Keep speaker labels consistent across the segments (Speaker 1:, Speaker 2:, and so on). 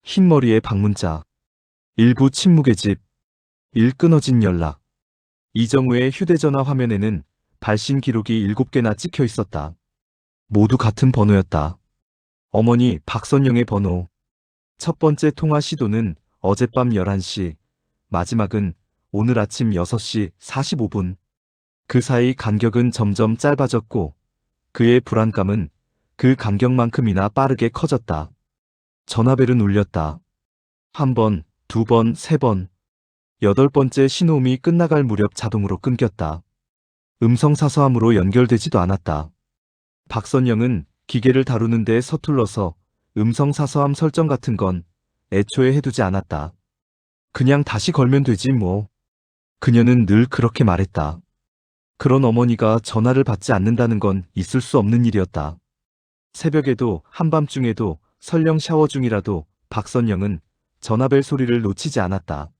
Speaker 1: 흰머리의 방문자. 일부 침묵의 집. 일 끊어진 연락. 이정우의 휴대전화 화면에는 발신 기록이 7개나 찍혀 있었다. 모두 같은 번호였다. 어머니 박선영의 번호. 첫 번째 통화 시도는 어젯밤 11시, 마지막은 오늘 아침 6시 45분. 그 사이 간격은 점점 짧아졌고 그의 불안감은 그 간격만큼이나 빠르게 커졌다. 전화벨은 울렸다. 한 번, 두 번, 세 번. 8번째 신호음이 끝나갈 무렵 자동으로 끊겼다. 음성사서함으로 연결되지도 않았다. 박선영은 기계를 다루는데 서툴러서 음성사서함 설정 같은 건 애초에 해두지 않았다. 그냥 다시 걸면 되지 뭐. 그녀는 늘 그렇게 말했다. 그런 어머니가 전화를 받지 않는다는 건 있을 수 없는 일이었다. 새벽에도 한밤중에도 설령 샤워 중이라도 박선영은 전화벨 소리를 놓치지 않았다.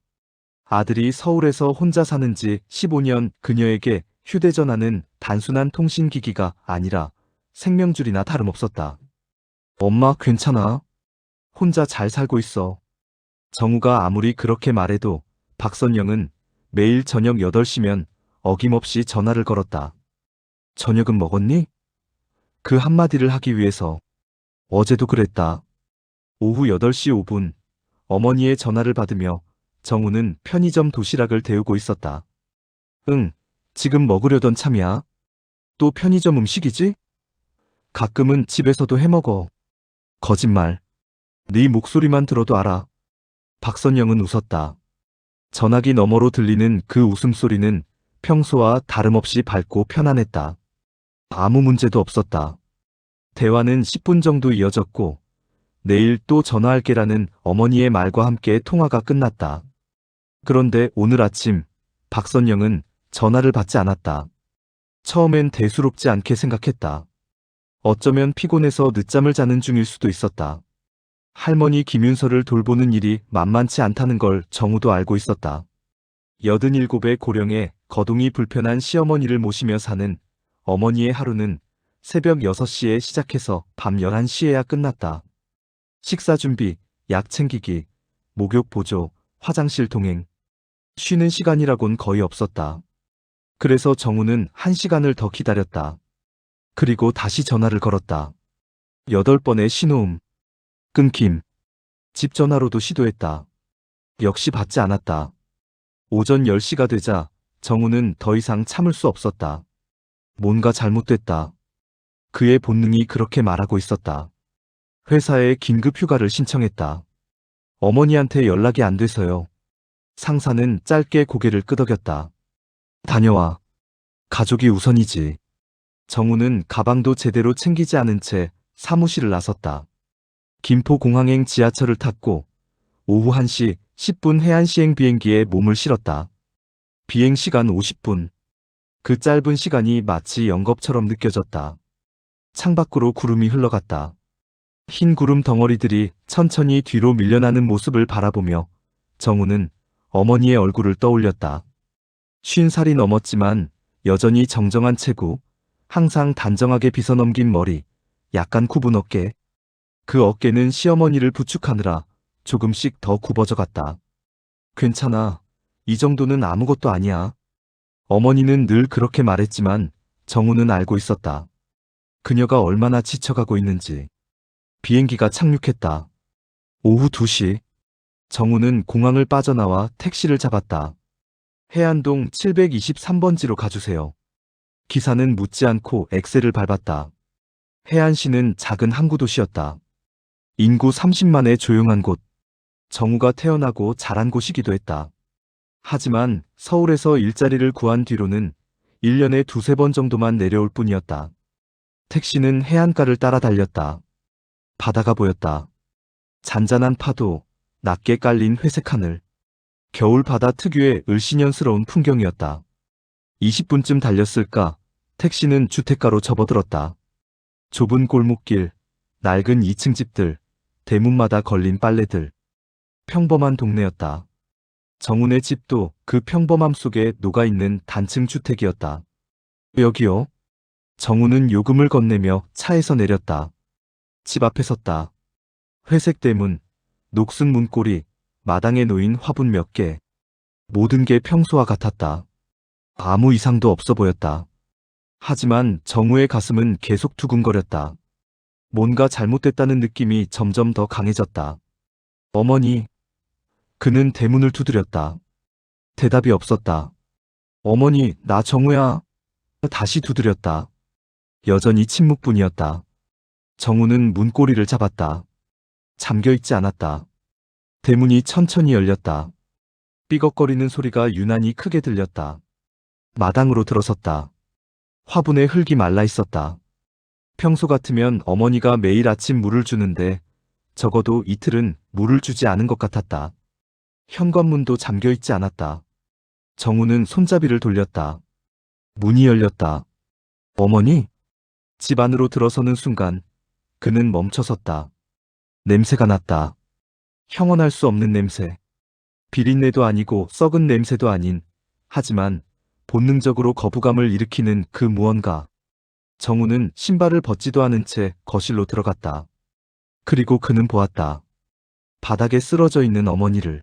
Speaker 1: 아들이 서울에서 혼자 사는 지 15년 그녀에게 휴대전화는 단순한 통신기기가 아니라 생명줄이나 다름없었다. 엄마 괜찮아? 혼자 잘 살고 있어. 정우가 아무리 그렇게 말해도 박선영은 매일 저녁 8시면 어김없이 전화를 걸었다. 저녁은 먹었니? 그 한마디를 하기 위해서. 어제도 그랬다. 오후 8시 5분 어머니의 전화를 받으며 정우는 편의점 도시락을 데우고 있었다. 응, 지금 먹으려던 참이야. 또 편의점 음식이지? 가끔은 집에서도 해먹어. 거짓말. 네 목소리만 들어도 알아. 박선영은 웃었다. 전화기 너머로 들리는 그 웃음소리는 평소와 다름없이 밝고 편안했다. 아무 문제도 없었다. 대화는 10분 정도 이어졌고 내일 또 전화할게라는 어머니의 말과 함께 통화가 끝났다. 그런데 오늘 아침 박선영은 전화를 받지 않았다. 처음엔 대수롭지 않게 생각했다. 어쩌면 피곤해서 늦잠을 자는 중일 수도 있었다. 할머니 김윤서를 돌보는 일이 만만치 않다는 걸 정우도 알고 있었다. 87의 고령에 거동이 불편한 시어머니를 모시며 사는 어머니의 하루는 새벽 6시에 시작해서 밤 11시에야 끝났다. 식사 준비, 약 챙기기, 목욕 보조, 화장실 동행. 쉬는 시간이라곤 거의 없었다. 그래서 정우는 1시간을 더 기다렸다. 그리고 다시 전화를 걸었다. 8번의 신호음. 끊김. 집 전화로도 시도했다. 역시 받지 않았다. 오전 10시가 되자 정우는 더 이상 참을 수 없었다. 뭔가 잘못됐다. 그의 본능이 그렇게 말하고 있었다. 회사에 긴급 휴가를 신청했다. 어머니한테 연락이 안 돼서요. 상사는 짧게 고개를 끄덕였다. 다녀와. 가족이 우선이지. 정우는 가방도 제대로 챙기지 않은 채 사무실을 나섰다. 김포공항행 지하철을 탔고 오후 1시 10분 해안시행 비행기에 몸을 실었다. 비행시간 50분. 그 짧은 시간이 마치 영겁처럼 느껴졌다. 창밖으로 구름이 흘러갔다. 흰 구름 덩어리들이 천천히 뒤로 밀려나는 모습을 바라보며 정우는 어머니의 얼굴을 떠올렸다. 50살이 넘었지만 여전히 정정한 체구, 항상 단정하게 빗어넘긴 머리, 약간 굽은 어깨. 그 어깨는 시어머니를 부축하느라 조금씩 더 굽어져 갔다. 괜찮아. 이 정도는 아무것도 아니야. 어머니는 늘 그렇게 말했지만 정우는 알고 있었다. 그녀가 얼마나 지쳐가고 있는지. 비행기가 착륙했다. 오후 2시. 정우는 공항을 빠져나와 택시를 잡았다. 해안동 723번지로 가주세요. 기사는 묻지 않고 엑셀을 밟았다. 해안시는 작은 항구 도시였다. 인구 30만의 조용한 곳. 정우가 태어나고 자란 곳이기도 했다. 하지만 서울에서 일자리를 구한 뒤로는 1년에 2~3번 정도만 내려올 뿐이었다. 택시는 해안가를 따라 달렸다. 바다가 보였다. 잔잔한 파도, 낮게 깔린 회색 하늘. 겨울 바다 특유의 을씨년스러운 풍경이었다. 20분쯤 달렸을까 택시는 주택가로 접어들었다. 좁은 골목길, 낡은 2층 집들, 대문마다 걸린 빨래들. 평범한 동네였다. 정훈의 집도 그 평범함 속에 녹아있는 단층 주택이었다. 여기요. 정훈은 요금을 건네며 차에서 내렸다. 집 앞에 섰다. 회색 대문, 녹슨 문고리, 마당에 놓인 화분 몇 개. 모든 게 평소와 같았다. 아무 이상도 없어 보였다. 하지만 정우의 가슴은 계속 두근거렸다. 뭔가 잘못됐다는 느낌이 점점 더 강해졌다. 어머니. 그는 대문을 두드렸다. 대답이 없었다. 어머니, 나 정우야. 다시 두드렸다. 여전히 침묵뿐이었다. 정우는 문고리를 잡았다. 잠겨있지 않았다. 대문이 천천히 열렸다. 삐걱거리는 소리가 유난히 크게 들렸다. 마당으로 들어섰다. 화분에 흙이 말라 있었다. 평소 같으면 어머니가 매일 아침 물을 주는데 적어도 이틀은 물을 주지 않은 것 같았다. 현관문도 잠겨있지 않았다. 정우는 손잡이를 돌렸다. 문이 열렸다. 어머니? 집 안으로 들어서는 순간 그는 멈춰섰다. 냄새가 났다. 형언할 수 없는 냄새. 비린내도 아니고 썩은 냄새도 아닌, 하지만 본능적으로 거부감을 일으키는 그 무언가. 정우는 신발을 벗지도 않은 채 거실로 들어갔다. 그리고 그는 보았다. 바닥에 쓰러져 있는 어머니를.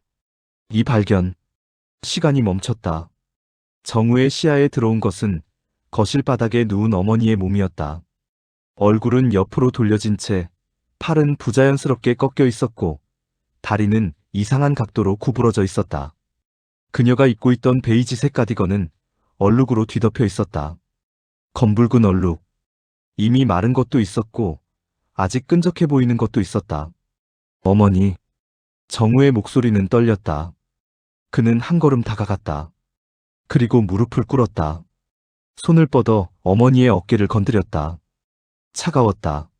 Speaker 1: 이 발견. 시간이 멈췄다. 정우의 시야에 들어온 것은 거실 바닥에 누운 어머니의 몸이었다. 얼굴은 옆으로 돌려진 채 팔은 부자연스럽게 꺾여 있었고 다리는 이상한 각도로 구부러져 있었다. 그녀가 입고 있던 베이지색 가디건은 얼룩으로 뒤덮여 있었다. 검붉은 얼룩. 이미 마른 것도 있었고 아직 끈적해 보이는 것도 있었다. 어머니. 정우의 목소리는 떨렸다. 그는 한 걸음 다가갔다. 그리고 무릎을 꿇었다. 손을 뻗어 어머니의 어깨를 건드렸다. 차가웠다.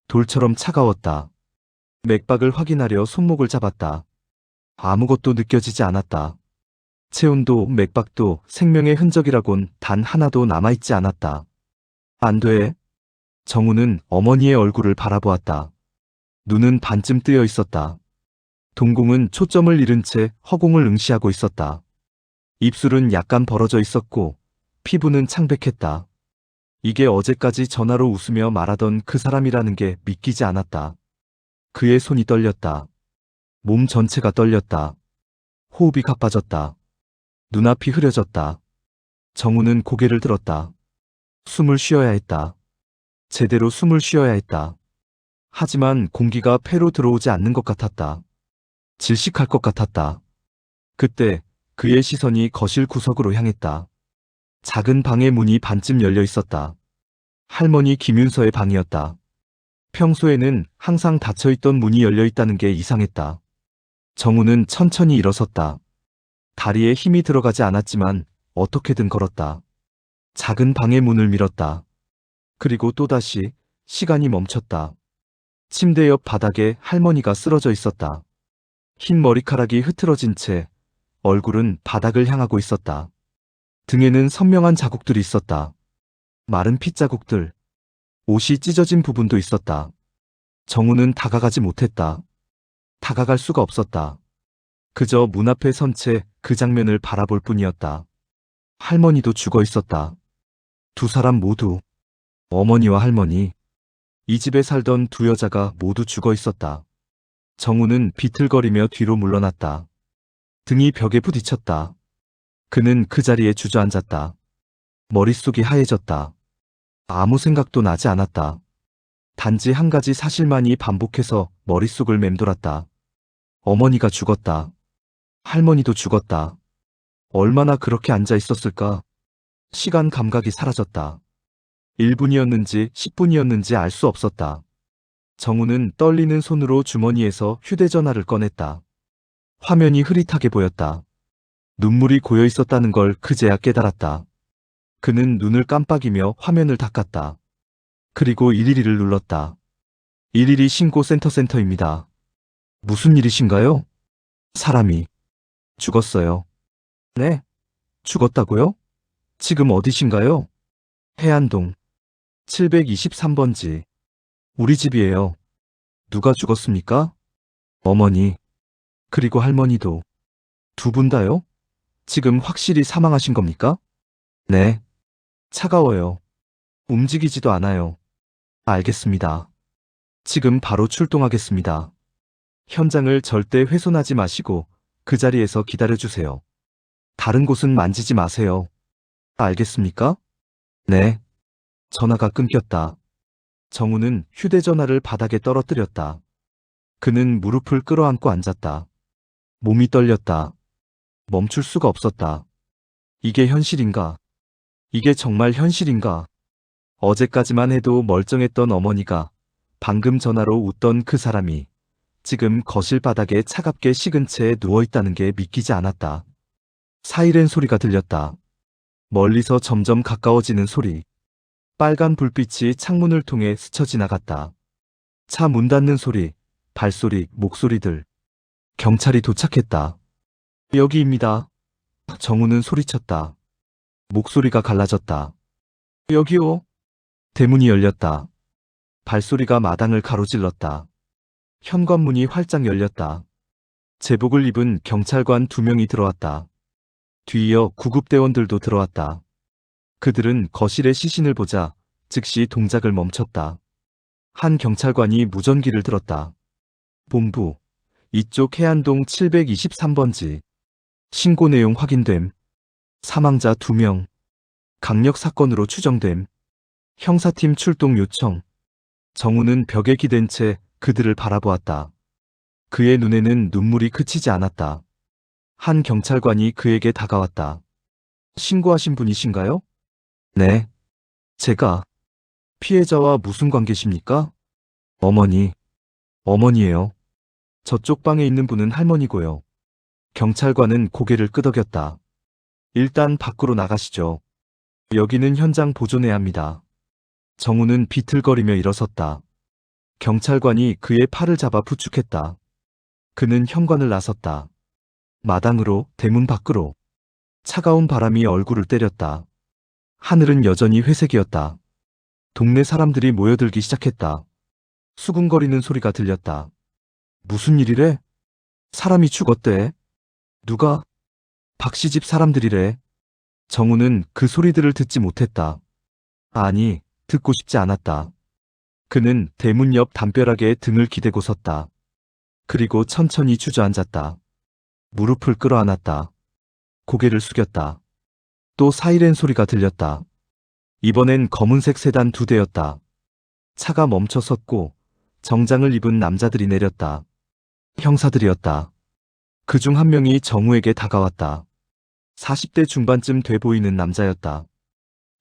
Speaker 1: 돌처럼 차가웠다. 맥박을 확인하려 손목을 잡았다. 아무것도 느껴지지 않았다. 체온도 맥박도 생명의 흔적이라곤 단 하나도 남아있지 않았다. 안 돼. 정우는 어머니의 얼굴을 바라보았다. 눈은 반쯤 뜨여 있었다. 동공은 초점을 잃은 채 허공을 응시하고 있었다. 입술은 약간 벌어져 있었고 피부는 창백했다. 이게 어제까지 전화로 웃으며 말하던 그 사람이라는 게 믿기지 않았다. 그의 손이 떨렸다. 몸 전체가 떨렸다. 호흡이 가빠졌다. 눈앞이 흐려졌다. 정우는 고개를 들었다. 숨을 쉬어야 했다. 제대로 숨을 쉬어야 했다. 하지만 공기가 폐로 들어오지 않는 것 같았다. 질식할 것 같았다. 그때 그의 시선이 거실 구석으로 향했다. 작은 방의 문이 반쯤 열려 있었다. 할머니 김윤서의 방이었다. 평소에는 항상 닫혀있던 문이 열려 있다는 게 이상했다. 정우는 천천히 일어섰다. 다리에 힘이 들어가지 않았지만 어떻게든 걸었다. 작은 방의 문을 밀었다. 그리고 또다시 시간이 멈췄다. 침대 옆 바닥에 할머니가 쓰러져 있었다. 흰 머리카락이 흐트러진 채 얼굴은 바닥을 향하고 있었다. 등에는 선명한 자국들이 있었다. 마른 핏자국들. 옷이 찢어진 부분도 있었다. 정우는 다가가지 못했다. 다가갈 수가 없었다. 그저 문 앞에 선 채 그 장면을 바라볼 뿐이었다. 할머니도 죽어 있었다. 두 사람 모두. 어머니와 할머니. 이 집에 살던 두 여자가 모두 죽어 있었다. 정우는 비틀거리며 뒤로 물러났다. 등이 벽에 부딪혔다. 그는 그 자리에 주저앉았다. 머릿속이 하얘졌다. 아무 생각도 나지 않았다. 단지 한 가지 사실만이 반복해서 머릿속을 맴돌았다. 어머니가 죽었다. 할머니도 죽었다. 얼마나 그렇게 앉아 있었을까? 시간 감각이 사라졌다. 1분이었는지 10분이었는지 알 수 없었다. 정우는 떨리는 손으로 주머니에서 휴대전화를 꺼냈다. 화면이 흐릿하게 보였다. 눈물이 고여 있었다는 걸 그제야 깨달았다. 그는 눈을 깜빡이며 화면을 닦았다. 그리고 112를 눌렀다. 112 신고센터입니다. 무슨 일이신가요? 사람이 죽었어요. 네? 죽었다고요? 지금 어디신가요? 해안동 723번지. 우리 집이에요. 누가 죽었습니까? 어머니. 그리고 할머니도. 두 분 다요? 지금 확실히 사망하신 겁니까? 네. 차가워요. 움직이지도 않아요. 알겠습니다. 지금 바로 출동하겠습니다. 현장을 절대 훼손하지 마시고 그 자리에서 기다려주세요. 다른 곳은 만지지 마세요. 알겠습니까? 네. 전화가 끊겼다. 정우는 휴대전화를 바닥에 떨어뜨렸다. 그는 무릎을 끌어안고 앉았다. 몸이 떨렸다. 멈출 수가 없었다. 이게 현실인가? 이게 정말 현실인가? 어제까지만 해도 멀쩡했던 어머니가 방금 전화로 웃던 그 사람이 지금 거실 바닥에 차갑게 식은 채 누워있다는 게 믿기지 않았다. 사이렌 소리가 들렸다. 멀리서 점점 가까워지는 소리. 빨간 불빛이 창문을 통해 스쳐 지나갔다. 차 문 닫는 소리, 발소리, 목소리들. 경찰이 도착했다. 여기입니다. 정우는 소리쳤다. 목소리가 갈라졌다. 여기요. 대문이 열렸다. 발소리가 마당을 가로질렀다. 현관문이 활짝 열렸다. 제복을 입은 경찰관 2명이 들어왔다. 뒤이어 구급대원들도 들어왔다. 그들은 거실의 시신을 보자 즉시 동작을 멈췄다. 한 경찰관이 무전기를 들었다. 본부, 이쪽 해안동 723번지. 신고 내용 확인됨. 사망자 2명. 강력 사건으로 추정됨. 형사팀 출동 요청. 정우는 벽에 기댄 채 그들을 바라보았다. 그의 눈에는 눈물이 그치지 않았다. 한 경찰관이 그에게 다가왔다. 신고하신 분이신가요? 네. 제가. 피해자와 무슨 관계십니까? 어머니. 어머니예요. 저쪽 방에 있는 분은 할머니고요. 경찰관은 고개를 끄덕였다. 일단 밖으로 나가시죠. 여기는 현장 보존해야 합니다. 정우는 비틀거리며 일어섰다. 경찰관이 그의 팔을 잡아 부축했다. 그는 현관을 나섰다. 마당으로, 대문 밖으로. 차가운 바람이 얼굴을 때렸다. 하늘은 여전히 회색이었다. 동네 사람들이 모여들기 시작했다. 수군거리는 소리가 들렸다. 무슨 일이래? 사람이 죽었대. 누가? 박씨 집 사람들이래. 정우는 그 소리들을 듣지 못했다. 아니, 듣고 싶지 않았다. 그는 대문 옆 담벼락에 등을 기대고 섰다. 그리고 천천히 주저앉았다. 무릎을 끌어안았다. 고개를 숙였다. 또 사이렌 소리가 들렸다. 이번엔 검은색 세단 2대였다. 차가 멈춰 섰고 정장을 입은 남자들이 내렸다. 형사들이었다. 그중 한 명이 정우에게 다가왔다. 40대 중반쯤 돼 보이는 남자였다.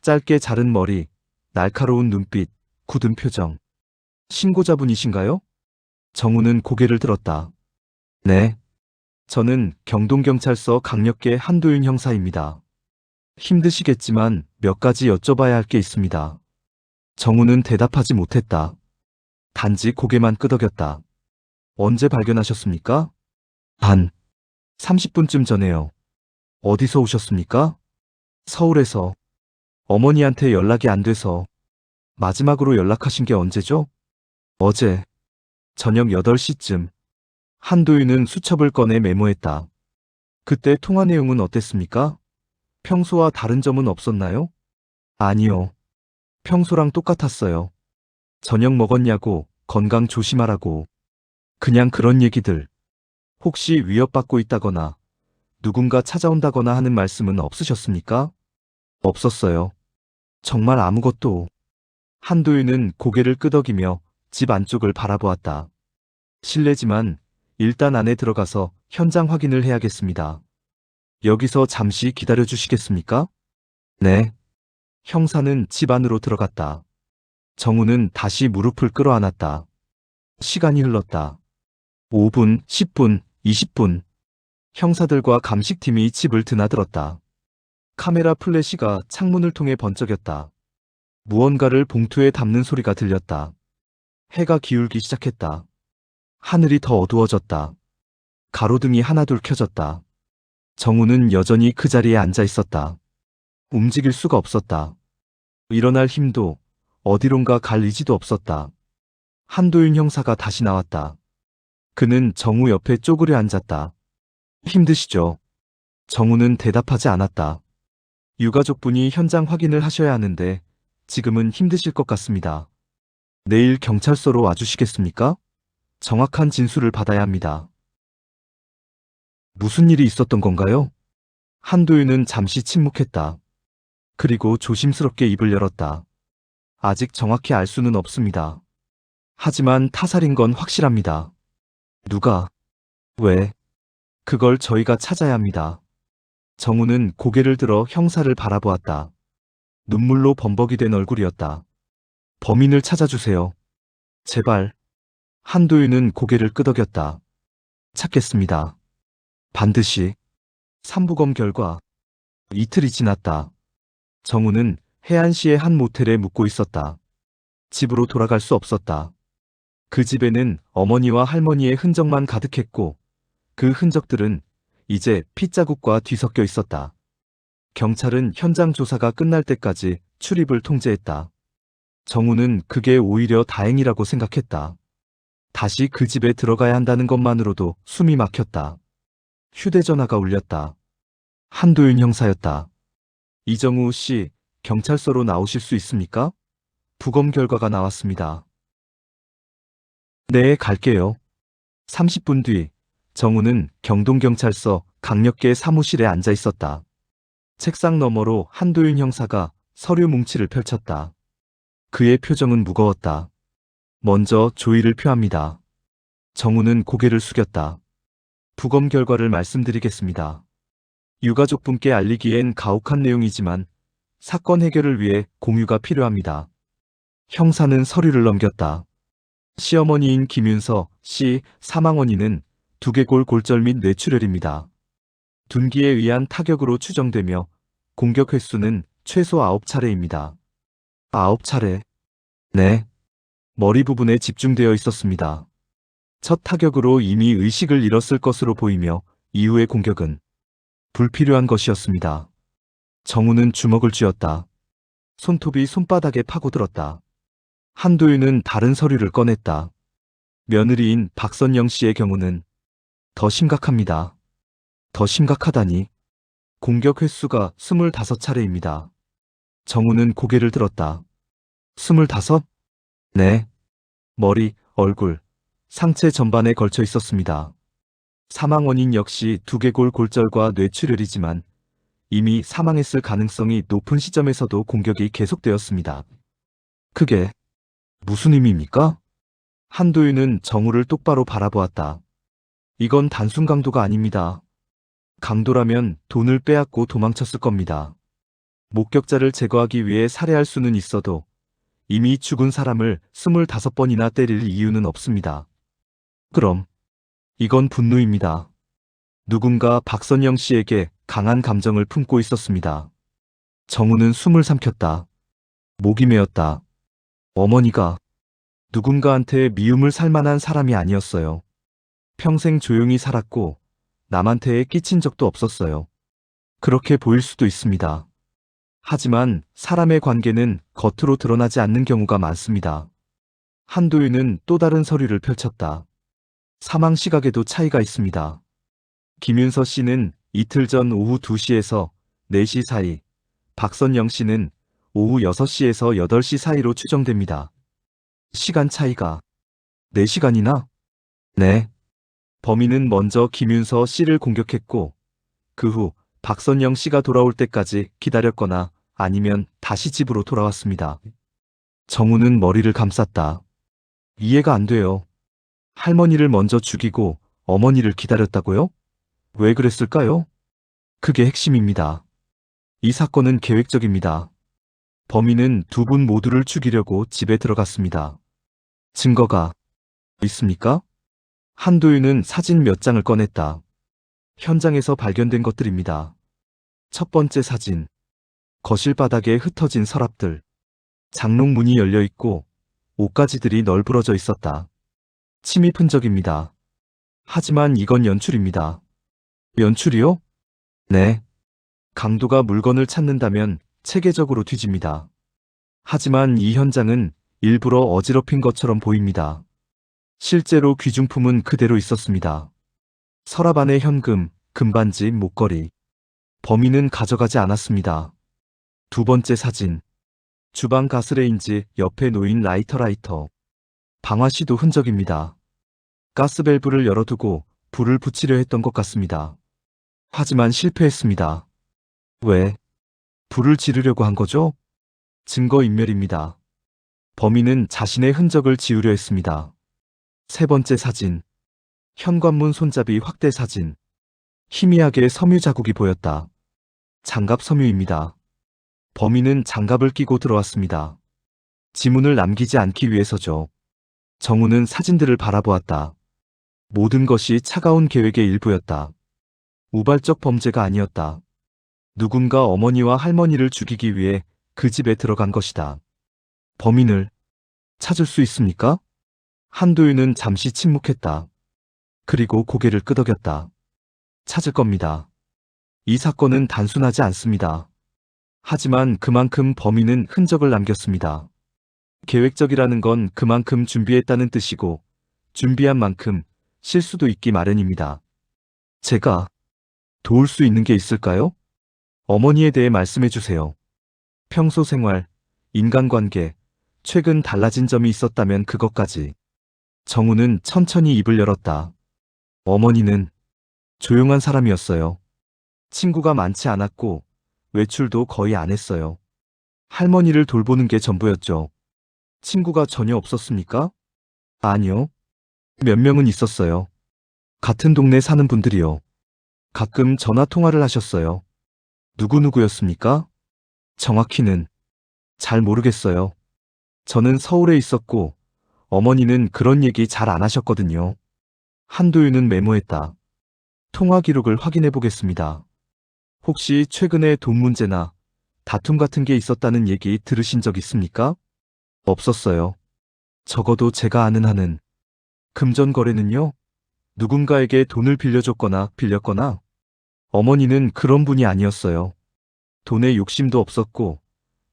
Speaker 1: 짧게 자른 머리, 날카로운 눈빛, 굳은 표정. 신고자분이신가요? 정우는 고개를 들었다. 네. 저는 경동경찰서 강력계 한도윤 형사입니다. 힘드시겠지만 몇 가지 여쭤봐야 할 게 있습니다. 정우는 대답하지 못했다. 단지 고개만 끄덕였다. 언제 발견하셨습니까? 한 30분쯤 전에요. 어디서 오셨습니까? 서울에서. 어머니한테 연락이 안 돼서. 마지막으로 연락하신 게 언제죠? 어제. 저녁 8시쯤. 한도윤은 수첩을 꺼내 메모했다. 그때 통화 내용은 어땠습니까? 평소와 다른 점은 없었나요? 아니요. 평소랑 똑같았어요. 저녁 먹었냐고, 건강 조심하라고. 그냥 그런 얘기들. 혹시 위협받고 있다거나 누군가 찾아온다거나 하는 말씀은 없으셨습니까? 없었어요. 정말 아무것도. 한도윤은 고개를 끄덕이며 집 안쪽을 바라보았다. 실례지만 일단 안에 들어가서 현장 확인을 해야겠습니다. 여기서 잠시 기다려 주시겠습니까? 네. 형사는 집 안으로 들어갔다. 정우는 다시 무릎을 끌어안았다. 시간이 흘렀다. 5분, 10분, 20분. 형사들과 감식팀이 집을 드나들었다. 카메라 플래시가 창문을 통해 번쩍였다. 무언가를 봉투에 담는 소리가 들렸다. 해가 기울기 시작했다. 하늘이 더 어두워졌다. 가로등이 하나둘 켜졌다. 정우는 여전히 그 자리에 앉아 있었다. 움직일 수가 없었다. 일어날 힘도 어디론가 갈 의지도 없었다. 한도윤 형사가 다시 나왔다. 그는 정우 옆에 쪼그려 앉았다. 힘드시죠? 정우는 대답하지 않았다. 유가족분이 현장 확인을 하셔야 하는데 지금은 힘드실 것 같습니다. 내일 경찰서로 와주시겠습니까? 정확한 진술을 받아야 합니다. 무슨 일이 있었던 건가요? 한도윤은 잠시 침묵했다. 그리고 조심스럽게 입을 열었다. 아직 정확히 알 수는 없습니다. 하지만 타살인 건 확실합니다. 누가? 왜? 그걸 저희가 찾아야 합니다. 정우는 고개를 들어 형사를 바라보았다. 눈물로 범벅이 된 얼굴이었다. 범인을 찾아주세요. 제발. 한도윤은 고개를 끄덕였다. 찾겠습니다. 반드시. 삼부검 결과. 이틀이 지났다. 정우는 해안시의 한 모텔에 묵고 있었다. 집으로 돌아갈 수 없었다. 그 집에는 어머니와 할머니의 흔적만 가득했고 그 흔적들은 이제 핏자국과 뒤섞여 있었다. 경찰은 현장 조사가 끝날 때까지 출입을 통제했다. 정우는 그게 오히려 다행이라고 생각했다. 다시 그 집에 들어가야 한다는 것만으로도 숨이 막혔다. 휴대전화가 울렸다. 한도윤 형사였다. 이정우 씨, 경찰서로 나오실 수 있습니까? 부검 결과가 나왔습니다. 네, 갈게요. 30분 뒤, 정우는 경동경찰서 강력계 사무실에 앉아 있었다. 책상 너머로 한도윤 형사가 서류 뭉치를 펼쳤다. 그의 표정은 무거웠다. 먼저 조의를 표합니다. 정우는 고개를 숙였다. 부검 결과를 말씀드리겠습니다. 유가족분께 알리기엔 가혹한 내용이지만 사건 해결을 위해 공유가 필요합니다. 형사는 서류를 넘겼다. 시어머니인 김윤서 씨 사망 원인은 두개골 골절 및 뇌출혈입니다. 둔기에 의한 타격으로 추정되며 공격 횟수는 최소 9차례입니다. 9차례? 네. 머리 부분에 집중되어 있었습니다. 첫 타격으로 이미 의식을 잃었을 것으로 보이며 이후의 공격은 불필요한 것이었습니다. 정우는 주먹을 쥐었다. 손톱이 손바닥에 파고들었다. 한도윤은 다른 서류를 꺼냈다. 며느리인 박선영 씨의 경우는 더 심각합니다. 더 심각하다니. 공격 횟수가 25차례입니다. 정우는 고개를 들었다. 25? 네. 머리, 얼굴, 상체 전반에 걸쳐 있었습니다. 사망 원인 역시 두개골 골절과 뇌출혈이지만 이미 사망했을 가능성이 높은 시점에서도 공격이 계속되었습니다. 그게 무슨 의미입니까? 한도윤은 정우를 똑바로 바라보았다. 이건 단순 강도가 아닙니다. 강도라면 돈을 빼앗고 도망쳤을 겁니다. 목격자를 제거하기 위해 살해할 수는 있어도 이미 죽은 사람을 25번이나 때릴 이유는 없습니다. 그럼 이건 분노입니다. 누군가 박선영 씨에게 강한 감정을 품고 있었습니다. 정우는 숨을 삼켰다. 목이 메었다. 어머니가 누군가한테 미움을 살 만한 사람이 아니었어요. 평생 조용히 살았고 남한테 끼친 적도 없었어요. 그렇게 보일 수도 있습니다. 하지만 사람의 관계는 겉으로 드러나지 않는 경우가 많습니다. 한도윤은 또 다른 서류를 펼쳤다. 사망 시각에도 차이가 있습니다. 김윤서 씨는 이틀 전 오후 2시에서 4시 사이, 박선영 씨는 오후 6시에서 8시 사이로 추정됩니다. 시간 차이가 4시간이나? 네. 범인은 먼저 김윤서 씨를 공격했고 그 후 박선영 씨가 돌아올 때까지 기다렸거나 아니면 다시 집으로 돌아왔습니다. 정우는 머리를 감쌌다. 이해가 안 돼요. 할머니를 먼저 죽이고 어머니를 기다렸다고요? 왜 그랬을까요? 그게 핵심입니다. 이 사건은 계획적입니다. 범인은 두 분 모두를 죽이려고 집에 들어갔습니다. 증거가 있습니까? 한도윤은 사진 몇 장을 꺼냈다. 현장에서 발견된 것들입니다. 첫 번째 사진. 거실 바닥에 흩어진 서랍들. 장롱 문이 열려 있고 옷가지들이 널브러져 있었다. 침입 흔적입니다. 하지만 이건 연출입니다. 연출이요? 네. 강도가 물건을 찾는다면 체계적으로 뒤집니다. 하지만 이 현장은 일부러 어지럽힌 것처럼 보입니다. 실제로 귀중품은 그대로 있었습니다. 서랍 안에 현금, 금반지, 목걸이. 범인은 가져가지 않았습니다. 두 번째 사진. 주방 가스레인지 옆에 놓인 라이터. 방화시도 흔적입니다. 가스밸브를 열어두고 불을 붙이려 했던 것 같습니다. 하지만 실패했습니다. 왜? 불을 지르려고 한 거죠? 증거인멸입니다. 범인은 자신의 흔적을 지우려 했습니다. 세 번째 사진. 현관문 손잡이 확대 사진. 희미하게 섬유 자국이 보였다. 장갑 섬유입니다. 범인은 장갑을 끼고 들어왔습니다. 지문을 남기지 않기 위해서죠. 정우는 사진들을 바라보았다. 모든 것이 차가운 계획의 일부였다. 우발적 범죄가 아니었다. 누군가 어머니와 할머니를 죽이기 위해 그 집에 들어간 것이다. 범인을 찾을 수 있습니까? 한도윤은 잠시 침묵했다. 그리고 고개를 끄덕였다. 찾을 겁니다. 이 사건은 단순하지 않습니다. 하지만 그만큼 범인은 흔적을 남겼습니다. 계획적이라는 건 그만큼 준비했다는 뜻이고, 준비한 만큼 실수도 있기 마련입니다. 제가 도울 수 있는 게 있을까요? 어머니에 대해 말씀해 주세요. 평소 생활, 인간관계, 최근 달라진 점이 있었다면 그것까지. 정우는 천천히 입을 열었다. 어머니는 조용한 사람이었어요. 친구가 많지 않았고 외출도 거의 안 했어요. 할머니를 돌보는 게 전부였죠. 친구가 전혀 없었습니까? 아니요. 몇 명은 있었어요. 같은 동네 사는 분들이요. 가끔 전화 통화를 하셨어요. 누구누구였습니까? 정확히는 잘 모르겠어요. 저는 서울에 있었고 어머니는 그런 얘기 잘 안 하셨거든요. 한도윤은 메모했다. 통화 기록을 확인해 보겠습니다. 혹시 최근에 돈 문제나 다툼 같은 게 있었다는 얘기 들으신 적 있습니까? 없었어요. 적어도 제가 아는 한은. 금전 거래는요? 누군가에게 돈을 빌려줬거나 빌렸거나? 어머니는 그런 분이 아니었어요. 돈에 욕심도 없었고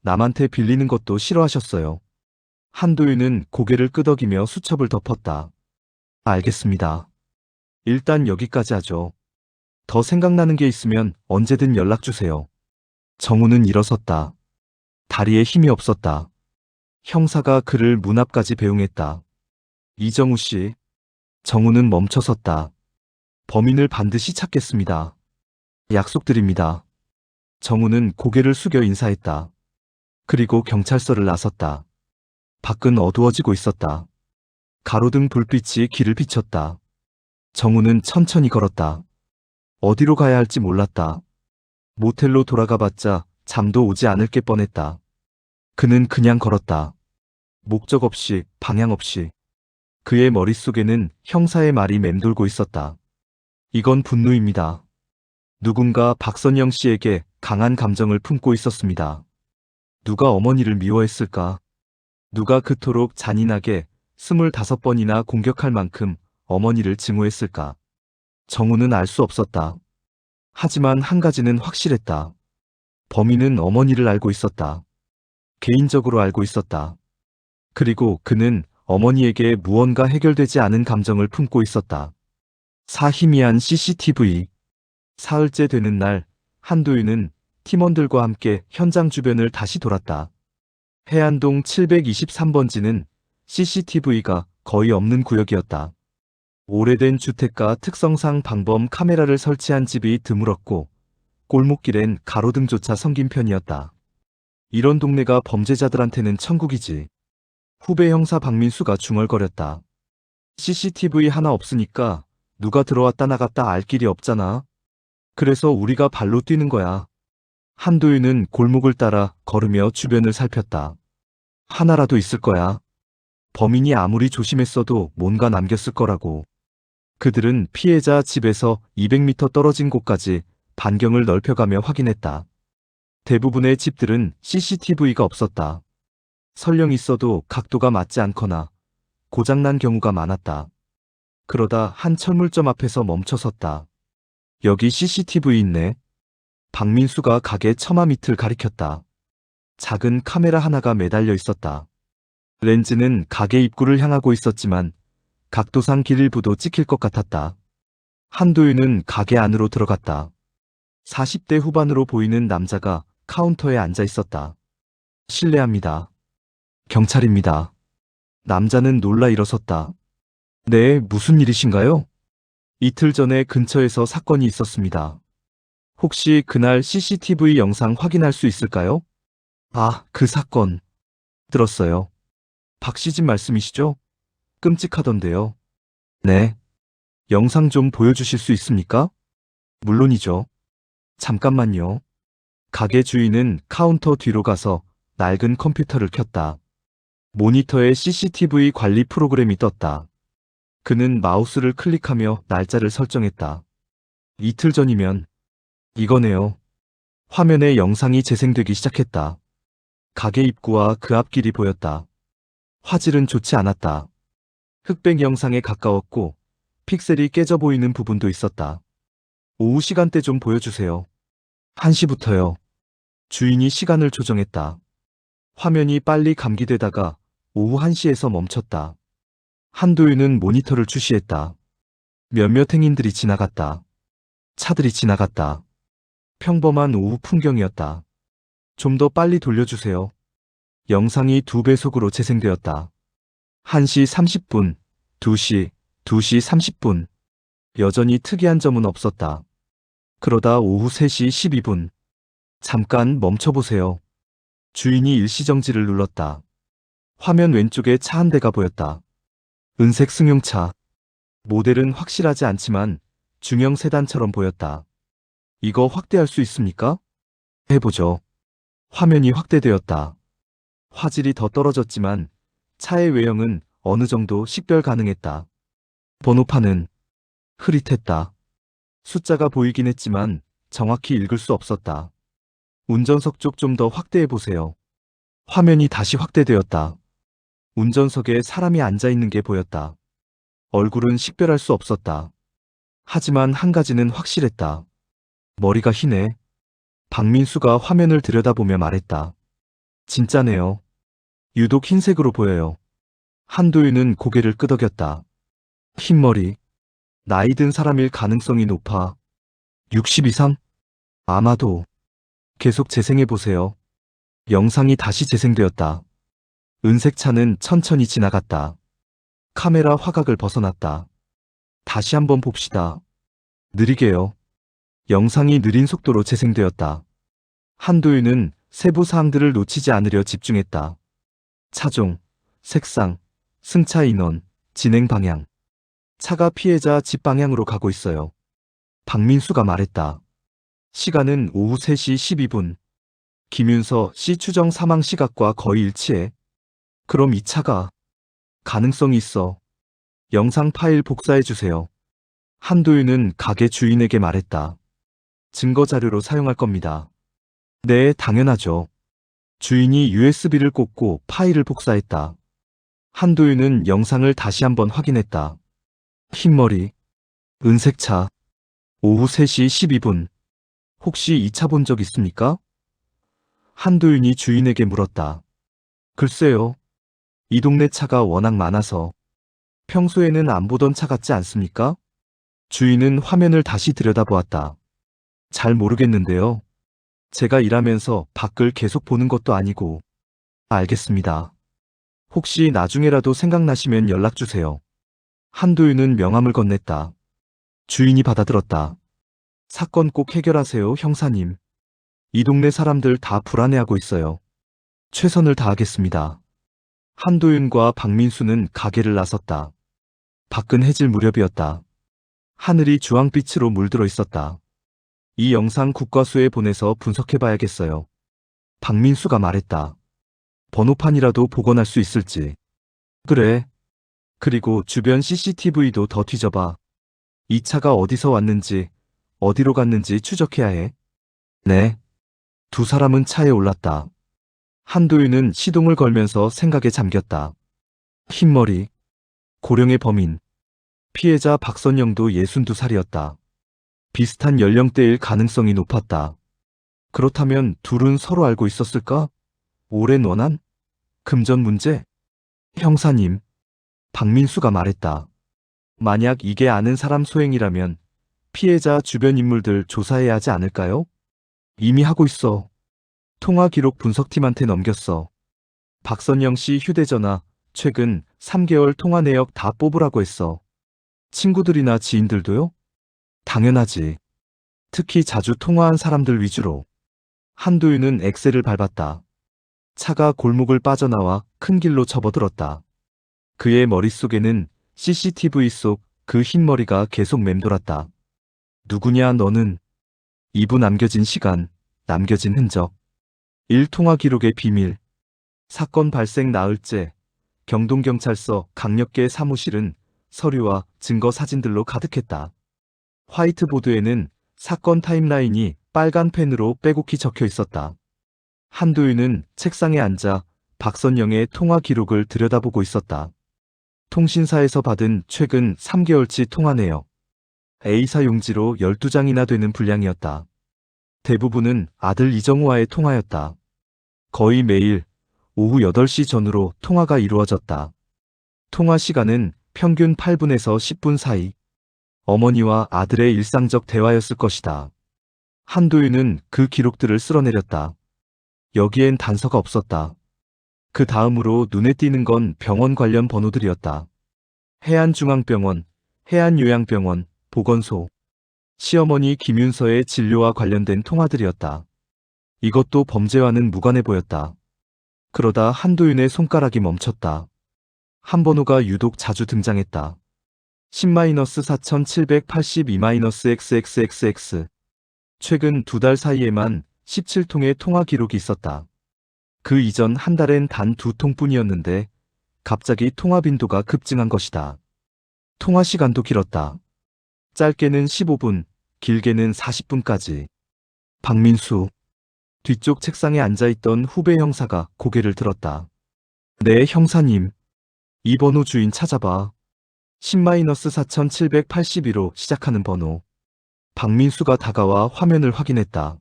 Speaker 1: 남한테 빌리는 것도 싫어하셨어요. 한도윤은 고개를 끄덕이며 수첩을 덮었다. 알겠습니다. 일단 여기까지 하죠. 더 생각나는 게 있으면 언제든 연락 주세요. 정우는 일어섰다. 다리에 힘이 없었다. 형사가 그를 문 앞까지 배웅했다. 이정우 씨. 정우는 멈춰섰다. 범인을 반드시 찾겠습니다. 약속드립니다. 정우는 고개를 숙여 인사했다. 그리고 경찰서를 나섰다. 밖은 어두워지고 있었다. 가로등 불빛이 길을 비췄다. 정우는 천천히 걸었다. 어디로 가야 할지 몰랐다. 모텔로 돌아가봤자 잠도 오지 않을 게 뻔했다. 그는 그냥 걸었다. 목적 없이, 방향 없이. 그의 머릿속에는 형사의 말이 맴돌고 있었다. 이건 분노입니다. 누군가 박선영 씨에게 강한 감정을 품고 있었습니다. 누가 어머니를 미워했을까? 누가 그토록 잔인하게 25번이나 공격할 만큼 어머니를 증오했을까? 정우는 알 수 없었다. 하지만 한 가지는 확실했다. 범인은 어머니를 알고 있었다. 개인적으로 알고 있었다. 그리고 그는 어머니에게 무언가 해결되지 않은 감정을 품고 있었다. 사희미한 CCTV. 사흘째 되는 날, 한도윤은 팀원들과 함께 현장 주변을 다시 돌았다. 해안동 723번지는 CCTV가 거의 없는 구역이었다. 오래된 주택가 특성상 방범 카메라를 설치한 집이 드물었고 골목길엔 가로등조차 성긴 편이었다. 이런 동네가 범죄자들한테는 천국이지. 후배 형사 박민수가 중얼거렸다. CCTV 하나 없으니까 누가 들어왔다 나갔다 알 길이 없잖아. 그래서 우리가 발로 뛰는 거야. 한도윤은 골목을 따라 걸으며 주변을 살폈다. 하나라도 있을 거야. 범인이 아무리 조심했어도 뭔가 남겼을 거라고. 그들은 피해자 집에서 200m 떨어진 곳까지 반경을 넓혀가며 확인했다. 대부분의 집들은 CCTV가 없었다. 설령 있어도 각도가 맞지 않거나 고장난 경우가 많았다. 그러다 한 철물점 앞에서 멈춰섰다. 여기 CCTV 있네. 박민수가 가게 처마 밑을 가리켰다. 작은 카메라 하나가 매달려 있었다. 렌즈는 가게 입구를 향하고 있었지만 각도상 길 일부도 찍힐 것 같았다. 한도윤은 가게 안으로 들어갔다. 40대 후반으로 보이는 남자가 카운터에 앉아 있었다. 실례합니다. 경찰입니다. 남자는 놀라 일어섰다. 네, 무슨 일이신가요? 이틀 전에 근처에서 사건이 있었습니다. 혹시 그날 CCTV 영상 확인할 수 있을까요? 아, 그 사건. 들었어요. 박시진 말씀이시죠? 끔찍하던데요. 네. 영상 좀 보여주실 수 있습니까? 물론이죠. 잠깐만요. 가게 주인은 카운터 뒤로 가서 낡은 컴퓨터를 켰다. 모니터에 CCTV 관리 프로그램이 떴다. 그는 마우스를 클릭하며 날짜를 설정했다. 이틀 전이면 이거네요. 화면에 영상이 재생되기 시작했다. 가게 입구와 그 앞길이 보였다. 화질은 좋지 않았다. 흑백 영상에 가까웠고 픽셀이 깨져 보이는 부분도 있었다. 오후 시간대 좀 보여주세요. 1시부터요. 주인이 시간을 조정했다. 화면이 빨리 감기되다가 오후 1시에서 멈췄다. 한도윤은 모니터를 주시했다. 몇몇 행인들이 지나갔다. 차들이 지나갔다. 평범한 오후 풍경이었다. 좀 더 빨리 돌려주세요. 영상이 2배속으로 재생되었다. 1시 30분, 2시, 2시 30분. 여전히 특이한 점은 없었다. 그러다 오후 3시 12분. 잠깐 멈춰보세요. 주인이 일시정지를 눌렀다. 화면 왼쪽에 차 한 대가 보였다. 은색 승용차. 모델은 확실하지 않지만 중형 세단처럼 보였다. 이거 확대할 수 있습니까? 해보죠. 화면이 확대되었다. 화질이 더 떨어졌지만 차의 외형은 어느 정도 식별 가능했다. 번호판은 흐릿했다. 숫자가 보이긴 했지만 정확히 읽을 수 없었다. 운전석 쪽 좀 더 확대해 보세요. 화면이 다시 확대되었다. 운전석에 사람이 앉아 있는 게 보였다. 얼굴은 식별할 수 없었다. 하지만 한 가지는 확실했다. 머리가 희네. 박민수가 화면을 들여다보며 말했다. 진짜네요. 유독 흰색으로 보여요. 한도윤은 고개를 끄덕였다. 흰머리. 나이 든 사람일 가능성이 높아. 60 이상? 아마도. 계속 재생해보세요. 영상이 다시 재생되었다. 은색 차는 천천히 지나갔다. 카메라 화각을 벗어났다. 다시 한번 봅시다. 느리게요. 영상이 느린 속도로 재생되었다. 한도윤은 세부 사항들을 놓치지 않으려 집중했다. 차종, 색상, 승차 인원, 진행 방향. 차가 피해자 집 방향으로 가고 있어요. 박민수가 말했다. 시간은 오후 3시 12분. 김윤서 씨 추정 사망 시각과 거의 일치해. 그럼 이 차가 가능성이 있어. 영상 파일 복사해주세요. 한도윤은 가게 주인에게 말했다. 증거 자료로 사용할 겁니다. 네, 당연하죠. 주인이 USB를 꽂고 파일을 복사했다. 한도윤은 영상을 다시 한번 확인했다. 흰머리, 은색 차, 오후 3시 12분. 혹시 이 차 본 적 있습니까? 한도윤이 주인에게 물었다. 글쎄요. 이 동네 차가 워낙 많아서. 평소에는 안 보던 차 같지 않습니까? 주인은 화면을 다시 들여다보았다. 잘 모르겠는데요. 제가 일하면서 밖을 계속 보는 것도 아니고. 알겠습니다. 혹시 나중에라도 생각나시면 연락주세요. 한도윤은 명함을 건넸다. 주인이 받아들었다. 사건 꼭 해결하세요, 형사님. 이 동네 사람들 다 불안해하고 있어요. 최선을 다하겠습니다. 한도윤과 박민수는 가게를 나섰다. 밖은 해질 무렵이었다. 하늘이 주황빛으로 물들어 있었다. 이 영상 국과수에 보내서 분석해봐야겠어요. 박민수가 말했다. 번호판이라도 복원할 수 있을지. 그래. 그리고 주변 CCTV도 더 뒤져봐. 이 차가 어디서 왔는지, 어디로 갔는지 추적해야 해. 네. 두 사람은 차에 올랐다. 한도윤은 시동을 걸면서 생각에 잠겼다. 흰머리, 고령의 범인. 피해자 박선영도 62살이었다. 비슷한 연령대일 가능성이 높았다. 그렇다면 둘은 서로 알고 있었을까? 오랜 원한? 금전 문제? 형사님, 박민수가 말했다. 만약 이게 아는 사람 소행이라면 피해자 주변 인물들 조사해야 하지 않을까요? 이미 하고 있어. 통화 기록 분석팀한테 넘겼어. 박선영 씨 휴대전화, 최근 3개월 통화 내역 다 뽑으라고 했어. 친구들이나 지인들도요? 당연하지. 특히 자주 통화한 사람들 위주로. 한도윤은 엑셀을 밟았다. 차가 골목을 빠져나와 큰 길로 접어들었다. 그의 머릿속에는 CCTV 속 그 흰머리가 계속 맴돌았다. 누구냐 너는? 2부 남겨진 시간, 남겨진 흔적. 1. 통화 기록의 비밀. 사건 발생 나흘째, 경동경찰서 강력계 사무실은 서류와 증거 사진들로 가득했다. 화이트보드에는 사건 타임라인이 빨간 펜으로 빼곡히 적혀 있었다. 한도윤은 책상에 앉아 박선영의 통화 기록을 들여다보고 있었다. 통신사에서 받은 최근 3개월치 통화 내역. A사 용지로 12장이나 되는 분량이었다. 대부분은 아들 이정우와의 통화였다. 거의 매일 오후 8시 전후로 통화가 이루어졌다. 통화 시간은 평균 8분에서 10분 사이. 어머니와 아들의 일상적 대화였을 것이다. 한도윤은 그 기록들을 쓸어내렸다. 여기엔 단서가 없었다. 그 다음으로 눈에 띄는 건 병원 관련 번호들이었다. 해안중앙병원, 해안요양병원, 보건소. 시어머니 김윤서의 진료와 관련된 통화들이었다. 이것도 범죄와는 무관해 보였다. 그러다 한도윤의 손가락이 멈췄다. 한 번호가 유독 자주 등장했다. 10-4782-XXXX. 최근 2달 사이에만 17통의 통화 기록이 있었다. 그 이전 한 달엔 단 2통뿐이었는데 갑자기 통화 빈도가 급증한 것이다. 통화 시간도 길었다. 짧게는 15분, 길게는 40분까지. 박민수. 뒤쪽 책상에 앉아있던 후배 형사가 고개를 들었다. 네, 형사님. 이 번호 주인 찾아봐. 10-4782로 시작하는 번호. 박민수가 다가와 화면을 확인했다.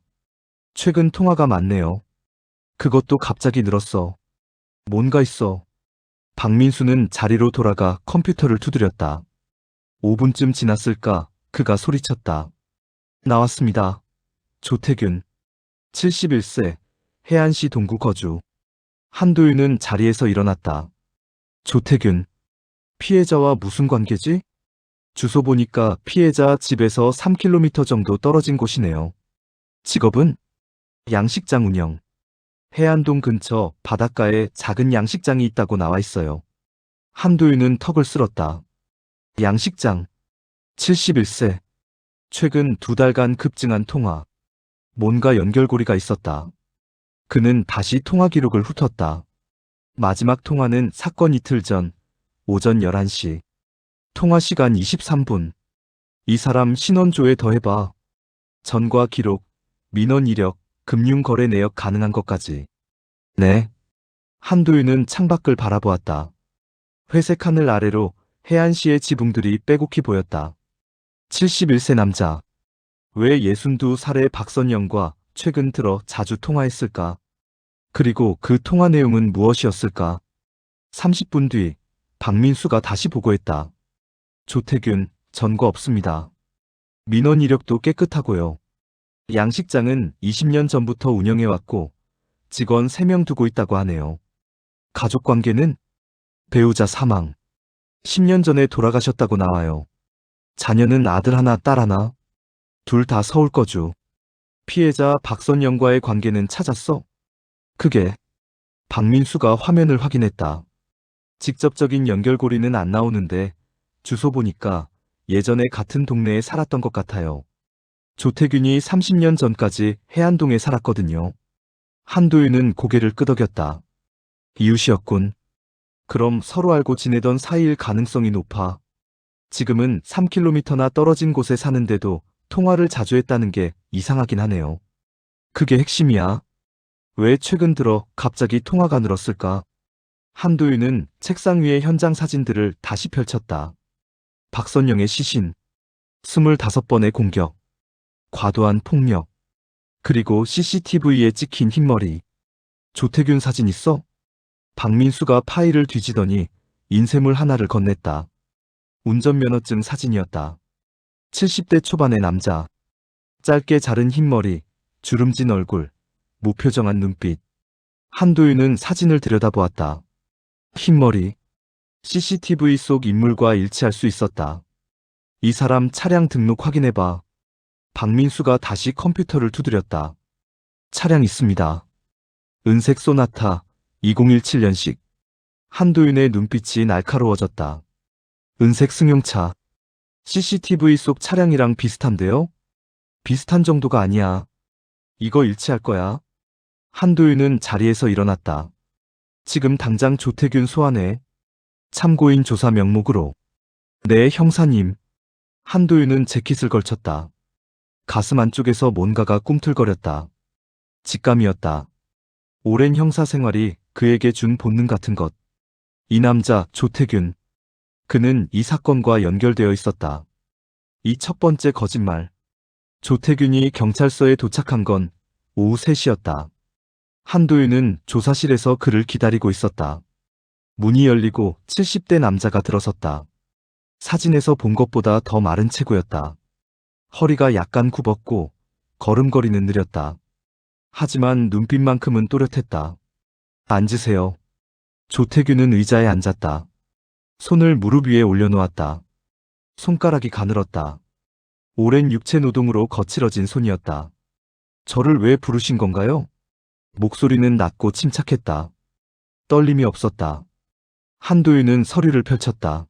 Speaker 1: 최근 통화가 많네요. 그것도 갑자기 늘었어. 뭔가 있어. 박민수는 자리로 돌아가 컴퓨터를 두드렸다. 5분쯤 지났을까 그가 소리쳤다. 나왔습니다. 조태균. 71세. 해안시 동구 거주. 한도윤은 자리에서 일어났다. 조태균. 피해자와 무슨 관계지? 주소 보니까 피해자 집에서 3km 정도 떨어진 곳이네요. 직업은? 양식장 운영. 해안동 근처 바닷가에 작은 양식장이 있다고 나와 있어요. 한도윤은 턱을 쓸었다. 양식장. 71세. 최근 2달간 급증한 통화. 뭔가 연결고리가 있었다. 그는 다시 통화 기록을 훑었다. 마지막 통화는 사건 이틀 전, 오전 11시. 통화 시간 23분. 이 사람 신원조회 더해봐. 전과 기록, 민원 이력, 금융거래 내역 가능한 것까지. 네. 한도윤은 창밖을 바라보았다. 회색 하늘 아래로 해안시의 지붕들이 빼곡히 보였다. 71세 남자. 왜 62살의 박선영과 최근 들어 자주 통화했을까? 그리고 그 통화 내용은 무엇이었을까? 30분 뒤 박민수가 다시 보고했다. 조태균, 전과 없습니다. 민원 이력도 깨끗하고요. 양식장은 20년 전부터 운영해왔고 직원 3명 두고 있다고 하네요. 가족관계는? 배우자 사망. 10년 전에 돌아가셨다고 나와요. 자녀는 아들 하나, 딸 하나. 둘 다 서울 거주. 피해자 박선영과의 관계는 찾았어? 그게. 박민수가 화면을 확인했다. 직접적인 연결고리는 안 나오는데 주소 보니까 예전에 같은 동네에 살았던 것 같아요. 조태균이 30년 전까지 해안동에 살았거든요. 한도윤은 고개를 끄덕였다. 이웃이었군. 그럼 서로 알고 지내던 사이일 가능성이 높아. 지금은 3km나 떨어진 곳에 사는데도 통화를 자주 했다는 게 이상하긴 하네요. 그게 핵심이야. 왜 최근 들어 갑자기 통화가 늘었을까? 한도윤은 책상 위의 현장 사진들을 다시 펼쳤다. 박선영의 시신, 25번의 공격, 과도한 폭력, 그리고 CCTV에 찍힌 흰머리. 조태균 사진 있어? 박민수가 파일을 뒤지더니 인쇄물 하나를 건넸다. 운전면허증 사진이었다. 70대 초반의 남자. 짧게 자른 흰머리, 주름진 얼굴, 무표정한 눈빛. 한도윤은 사진을 들여다보았다. 흰머리, CCTV 속 인물과 일치할 수 있었다. 이 사람 차량 등록 확인해봐. 박민수가 다시 컴퓨터를 두드렸다. 차량 있습니다. 은색 소나타 2017년식. 한도윤의 눈빛이 날카로워졌다. 은색 승용차. CCTV 속 차량이랑 비슷한데요? 비슷한 정도가 아니야. 이거 일치할 거야. 한도윤은 자리에서 일어났다. 지금 당장 조태균 소환해. 참고인 조사 명목으로. 네, 형사님. 한도윤은 재킷을 걸쳤다. 가슴 안쪽에서 뭔가가 꿈틀거렸다. 직감이었다. 오랜 형사 생활이 그에게 준 본능 같은 것. 이 남자, 조태균. 그는 이 사건과 연결되어 있었다. 이 첫 번째 거짓말. 조태균이 경찰서에 도착한 건 오후 3시였다. 한도윤은 조사실에서 그를 기다리고 있었다. 문이 열리고 70대 남자가 들어섰다. 사진에서 본 것보다 더 마른 체구였다. 허리가 약간 굽었고 걸음걸이는 느렸다. 하지만 눈빛만큼은 또렷했다. 앉으세요. 조태균은 의자에 앉았다. 손을 무릎 위에 올려놓았다. 손가락이 가늘었다. 오랜 육체 노동으로 거칠어진 손이었다. 저를 왜 부르신 건가요? 목소리는 낮고 침착했다. 떨림이 없었다. 한도윤은 서류를 펼쳤다.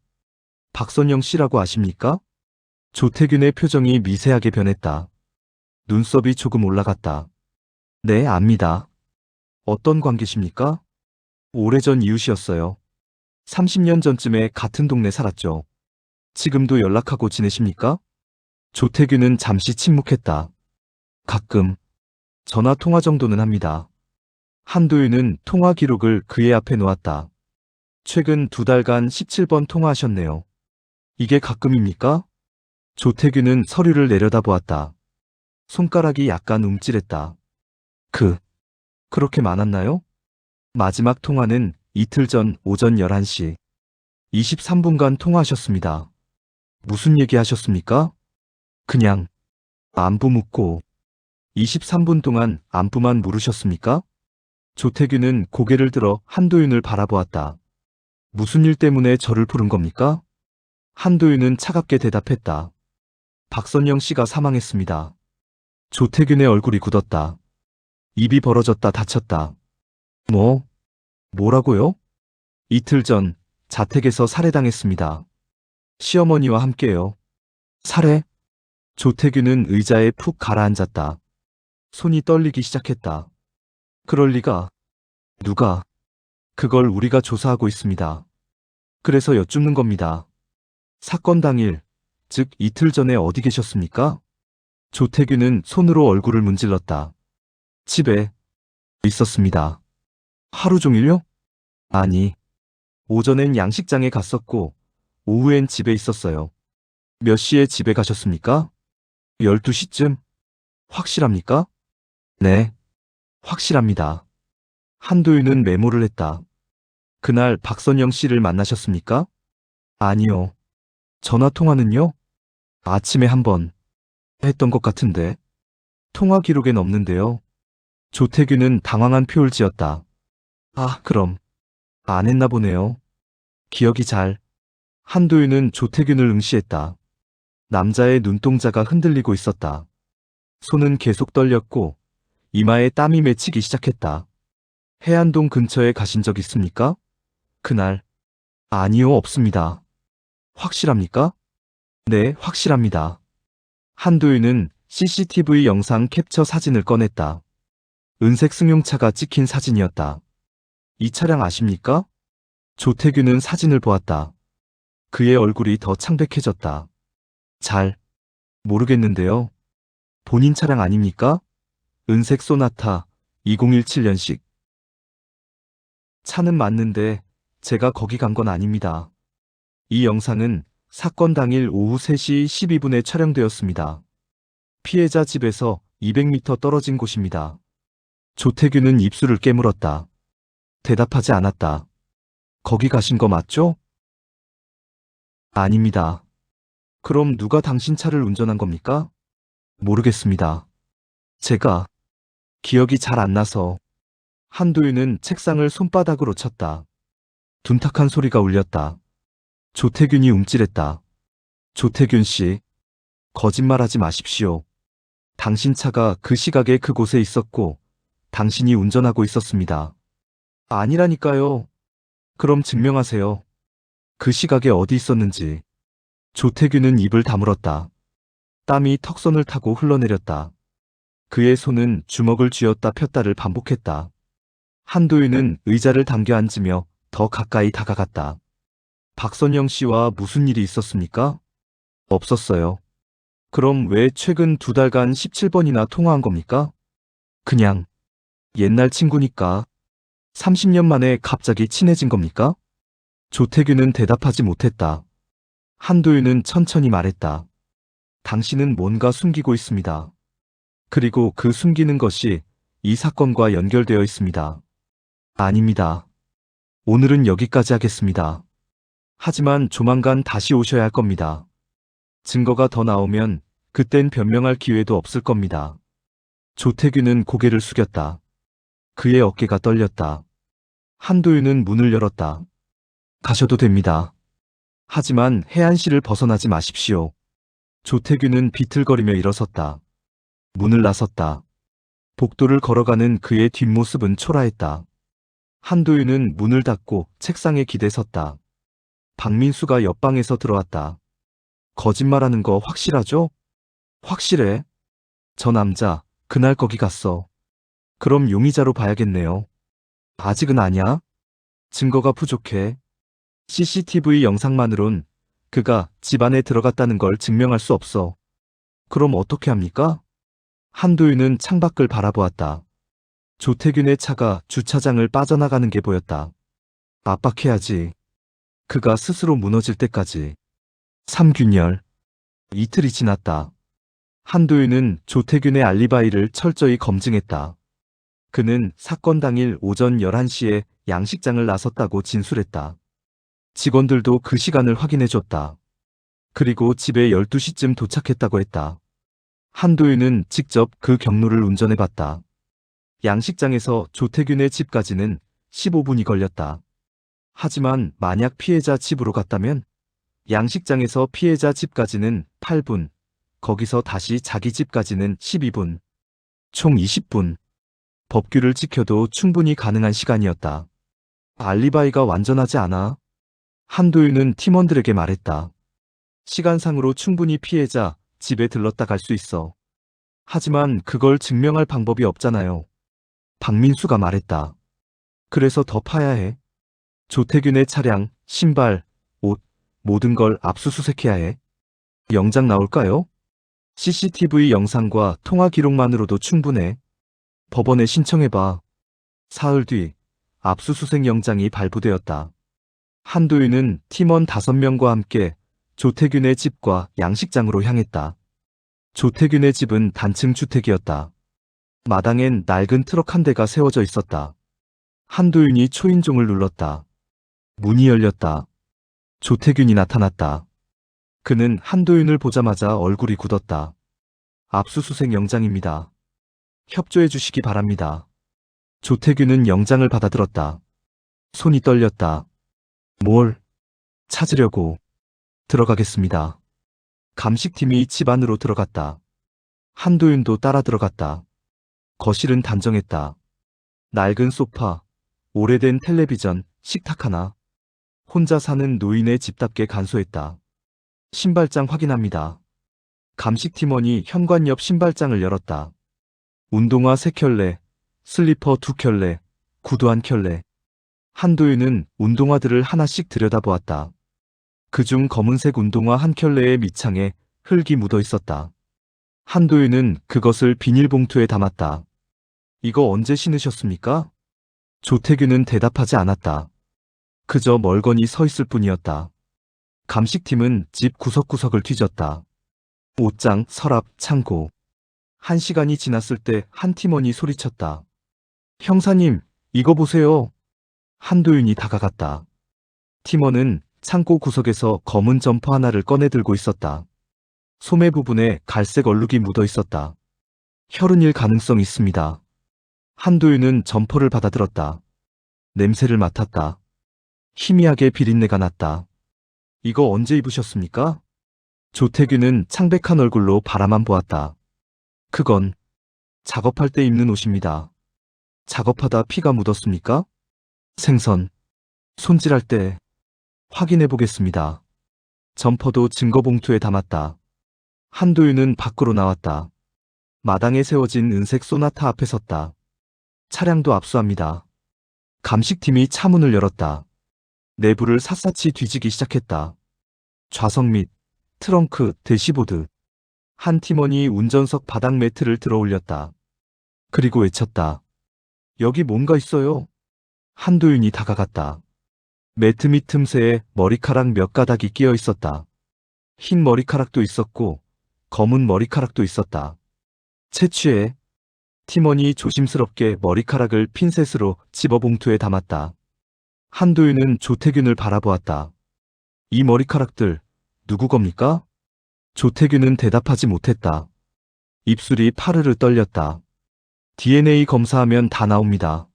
Speaker 1: 박선영 씨라고 아십니까? 조태균의 표정이 미세하게 변했다. 눈썹이 조금 올라갔다. 네, 압니다. 어떤 관계십니까? 오래전 이웃이었어요. 30년 전쯤에 같은 동네 살았죠. 지금도 연락하고 지내십니까? 조태균은 잠시 침묵했다. 가끔 전화 통화 정도는 합니다. 한도윤은 통화 기록을 그의 앞에 놓았다. 최근 2달간 17번 통화하셨네요. 이게 가끔입니까? 조태균은 서류를 내려다보았다. 손가락이 약간 움찔했다. 그렇게 많았나요? 마지막 통화는 이틀 전 오전 11시 23분간 통화하셨습니다. 무슨 얘기 하셨습니까? 그냥 안부 묻고 23분 동안 안부만 물으셨습니까? 조태균은 고개를 들어 한도윤을 바라보았다. 무슨 일 때문에 저를 부른 겁니까? 한도윤은 차갑게 대답했다. 박선영 씨가 사망했습니다. 조태균의 얼굴이 굳었다. 입이 벌어졌다 닫혔다. 뭐라고요? 이틀 전 자택에서 살해당했습니다. 시어머니와 함께요. 살해? 조태균은 의자에 푹 가라앉았다. 손이 떨리기 시작했다. 그럴 리가. 누가? 그걸 우리가 조사하고 있습니다. 그래서 여쭙는 겁니다. 사건 당일, 즉 이틀 전에 어디 계셨습니까? 조태균은 손으로 얼굴을 문질렀다. 집에 있었습니다. 하루 종일요? 아니, 오전엔 양식장에 갔었고 오후엔 집에 있었어요. 몇 시에 집에 가셨습니까? 12시쯤? 확실합니까? 네, 확실합니다. 한도윤은 메모를 했다. 그날 박선영 씨를 만나셨습니까? 아니요. 전화통화는요? 아침에 한 번 했던 것 같은데. 통화 기록엔 없는데요. 조태균은 당황한 표를 지었다. 그럼 안 했나 보네요. 기억이 잘. 한도윤은 조태균을 응시했다. 남자의 눈동자가 흔들리고 있었다. 손은 계속 떨렸고 이마에 땀이 맺히기 시작했다. 해안동 근처에 가신 적 있습니까? 그날. 아니요, 없습니다. 확실합니까? 네, 확실합니다. 한도윤은 CCTV 영상 캡처 사진을 꺼냈다. 은색 승용차가 찍힌 사진이었다. 이 차량 아십니까? 조태균은 사진을 보았다. 그의 얼굴이 더 창백해졌다. 잘 모르겠는데요. 본인 차량 아닙니까? 은색 소나타 2017년식. 차는 맞는데 제가 거기 간 건 아닙니다. 이 영상은 사건 당일 오후 3시 12분에 촬영되었습니다. 피해자 집에서 200m 떨어진 곳입니다. 조태균은 입술을 깨물었다. 대답하지 않았다. 거기 가신 거 맞죠? 아닙니다. 그럼 누가 당신 차를 운전한 겁니까? 모르겠습니다. 제가 기억이 잘 안 나서. 한도윤은 책상을 손바닥으로 쳤다. 둔탁한 소리가 울렸다. 조태균이 움찔했다. 조태균 씨, 거짓말하지 마십시오. 당신 차가 그 시각에 그곳에 있었고, 당신이 운전하고 있었습니다. 아니라니까요. 그럼 증명하세요. 그 시각에 어디 있었는지. 조태균은 입을 다물었다. 땀이 턱선을 타고 흘러내렸다. 그의 손은 주먹을 쥐었다 폈다를 반복했다. 한도윤은 의자를 당겨 앉으며 더 가까이 다가갔다. 박선영 씨와 무슨 일이 있었습니까? 없었어요. 그럼 왜 최근 2달간 17번이나 통화한 겁니까? 그냥 옛날 친구니까. 30년 만에 갑자기 친해진 겁니까? 조태균은 대답하지 못했다. 한도윤은 천천히 말했다. 당신은 뭔가 숨기고 있습니다. 그리고 그 숨기는 것이 이 사건과 연결되어 있습니다. 아닙니다. 오늘은 여기까지 하겠습니다. 하지만 조만간 다시 오셔야 할 겁니다. 증거가 더 나오면 그땐 변명할 기회도 없을 겁니다. 조태균은 고개를 숙였다. 그의 어깨가 떨렸다. 한도윤은 문을 열었다. 가셔도 됩니다. 하지만 해안시를 벗어나지 마십시오. 조태균은 비틀거리며 일어섰다. 문을 나섰다. 복도를 걸어가는 그의 뒷모습은 초라했다. 한도윤은 문을 닫고 책상에 기대 섰다. 박민수가 옆방에서 들어왔다. 거짓말하는 거 확실하죠? 확실해. 저 남자 그날 거기 갔어. 그럼 용의자로 봐야겠네요. 아직은 아니야. 증거가 부족해. CCTV 영상만으론 그가 집 안에 들어갔다는 걸 증명할 수 없어. 그럼 어떻게 합니까? 한도윤은 창밖을 바라보았다. 조태균의 차가 주차장을 빠져나가는 게 보였다. 압박해야지. 그가 스스로 무너질 때까지. 3균열. 이틀이 지났다. 한도윤은 조태균의 알리바이를 철저히 검증했다. 그는 사건 당일 오전 11시에 양식장을 나섰다고 진술했다. 직원들도 그 시간을 확인해줬다. 그리고 집에 12시쯤 도착했다고 했다. 한도윤은 직접 그 경로를 운전해봤다. 양식장에서 조태균의 집까지는 15분이 걸렸다. 하지만 만약 피해자 집으로 갔다면 양식장에서 피해자 집까지는 8분, 거기서 다시 자기 집까지는 12분, 총 20분. 법규를 지켜도 충분히 가능한 시간이었다. 알리바이가 완전하지 않아. 한도윤은 팀원들에게 말했다. 시간상으로 충분히 피해자 집에 들렀다 갈 수 있어. 하지만 그걸 증명할 방법이 없잖아요. 박민수가 말했다. 그래서 더 파야 해. 조태균의 차량, 신발, 옷, 모든 걸 압수수색해야 해. 영장 나올까요? CCTV 영상과 통화 기록만으로도 충분해. 법원에 신청해봐. 사흘 뒤 압수수색 영장이 발부되었다. 한도윤은 팀원 5명과 함께 조태균의 집과 양식장으로 향했다. 조태균의 집은 단층 주택이었다. 마당엔 낡은 트럭 한 대가 세워져 있었다. 한도윤이 초인종을 눌렀다. 문이 열렸다. 조태균이 나타났다. 그는 한도윤을 보자마자 얼굴이 굳었다. 압수수색 영장입니다. 협조해 주시기 바랍니다. 조태균은 영장을 받아들었다. 손이 떨렸다. 뭘 찾으려고. 들어가겠습니다. 감식팀이 집 안으로 들어갔다. 한도윤도 따라 들어갔다. 거실은 단정했다. 낡은 소파, 오래된 텔레비전, 식탁 하나. 혼자 사는 노인의 집답게 간소했다. 신발장 확인합니다. 감식팀원이 현관 옆 신발장을 열었다. 운동화 3켤레, 슬리퍼 2켤레, 구두 1켤레. 한도윤은 운동화들을 하나씩 들여다보았다. 그중 검은색 운동화 1켤레의 밑창에 흙이 묻어 있었다. 한도윤은 그것을 비닐봉투에 담았다. 이거 언제 신으셨습니까? 조태균은 대답하지 않았다. 그저 멀거니 서 있을 뿐이었다. 감식팀은 집 구석구석을 뒤졌다. 옷장, 서랍, 창고. 1시간이 지났을 때 한 팀원이 소리쳤다. 형사님, 이거 보세요. 한도윤이 다가갔다. 팀원은 창고 구석에서 검은 점퍼 하나를 꺼내 들고 있었다. 소매 부분에 갈색 얼룩이 묻어 있었다. 혈흔일 가능성 있습니다. 한도윤은 점퍼를 받아들었다. 냄새를 맡았다. 희미하게 비린내가 났다. 이거 언제 입으셨습니까? 조태규는 창백한 얼굴로 바라만 보았다. 그건 작업할 때 입는 옷입니다. 작업하다 피가 묻었습니까? 생선. 손질할 때 확인해 보겠습니다. 점퍼도 증거봉투에 담았다. 한도윤은 밖으로 나왔다. 마당에 세워진 은색 소나타 앞에 섰다. 차량도 압수합니다. 감식팀이 차문을 열었다. 내부를 샅샅이 뒤지기 시작했다. 좌석 및 트렁크, 대시보드. 한 팀원이 운전석 바닥 매트를 들어 올렸다. 그리고 외쳤다. 여기 뭔가 있어요. 한도윤이 다가갔다. 매트 밑 틈새에 머리카락 몇 가닥이 끼어 있었다. 흰 머리카락도 있었고 검은 머리카락도 있었다. 채취해. 팀원이 조심스럽게 머리카락을 핀셋으로 집어 봉투에 담았다. 한도윤은 조태균을 바라보았다. 이 머리카락들 누구 겁니까? 조태균은 대답하지 못했다. 입술이 파르르 떨렸다. DNA 검사하면 다 나옵니다.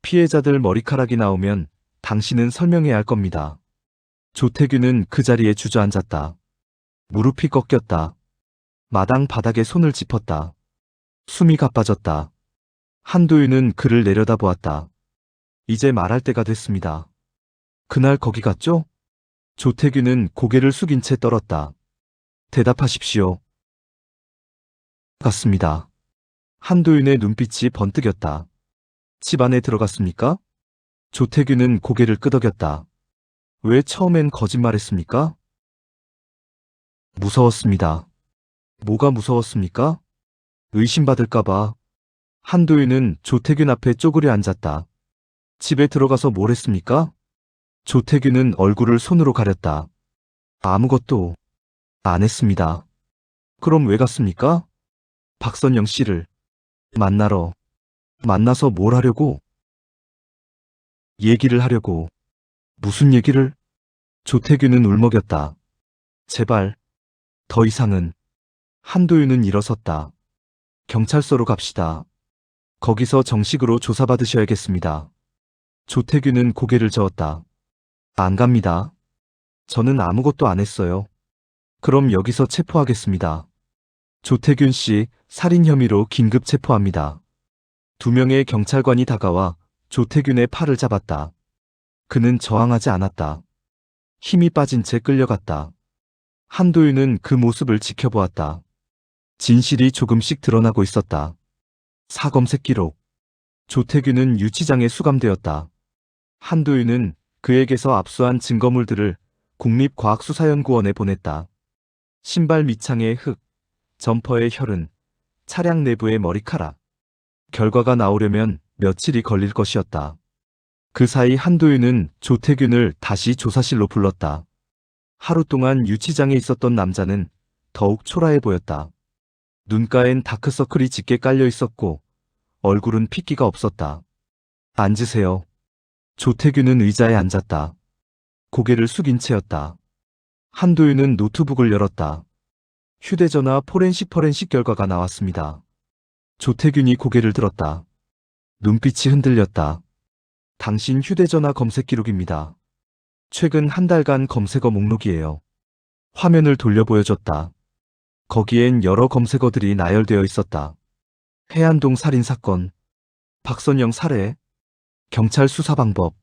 Speaker 1: 피해자들 머리카락이 나오면 당신은 설명해야 할 겁니다. 조태균은 그 자리에 주저앉았다. 무릎이 꺾였다. 마당 바닥에 손을 짚었다. 숨이 가빠졌다. 한도윤은 그를 내려다보았다. 이제 말할 때가 됐습니다. 그날 거기 갔죠? 조태균은 고개를 숙인 채 떨었다. 대답하십시오. 갔습니다. 한도윤의 눈빛이 번뜩였다. 집 안에 들어갔습니까? 조태균은 고개를 끄덕였다. 왜 처음엔 거짓말했습니까? 무서웠습니다. 뭐가 무서웠습니까? 의심받을까봐. 한도윤은 조태균 앞에 쪼그려 앉았다. 집에 들어가서 뭘 했습니까? 조태균은 얼굴을 손으로 가렸다. 아무것도 안 했습니다. 그럼 왜 갔습니까? 박선영 씨를 만나러. 만나서 뭘 하려고? 얘기를 하려고. 무슨 얘기를? 조태균은 울먹였다. 제발, 더 이상은. 한도윤은 일어섰다. 경찰서로 갑시다. 거기서 정식으로 조사받으셔야겠습니다. 조태균은 고개를 저었다. 안 갑니다. 저는 아무것도 안 했어요. 그럼 여기서 체포하겠습니다. 조태균 씨 살인 혐의로 긴급 체포합니다. 2명의 경찰관이 다가와 조태균의 팔을 잡았다. 그는 저항하지 않았다. 힘이 빠진 채 끌려갔다. 한도윤은 그 모습을 지켜보았다. 진실이 조금씩 드러나고 있었다. 사검색 기록. 조태균은 유치장에 수감되었다. 한도윤은 그에게서 압수한 증거물들을 국립과학수사연구원에 보냈다. 신발 밑창의 흙, 점퍼의 혈흔, 차량 내부의 머리카락. 결과가 나오려면 며칠이 걸릴 것이었다. 그 사이 한도윤은 조태균을 다시 조사실로 불렀다. 하루 동안 유치장에 있었던 남자는 더욱 초라해 보였다. 눈가엔 다크서클이 짙게 깔려 있었고 얼굴은 핏기가 없었다. 앉으세요. 조태균은 의자에 앉았다. 고개를 숙인 채였다. 한도윤은 노트북을 열었다. 휴대전화 포렌식 결과가 나왔습니다. 조태균이 고개를 들었다. 눈빛이 흔들렸다. 당신 휴대전화 검색 기록입니다. 최근 한 달간 검색어 목록이에요. 화면을 돌려 보여줬다. 거기엔 여러 검색어들이 나열되어 있었다. 해안동 살인사건, 박선영 살해, 경찰 수사 방법,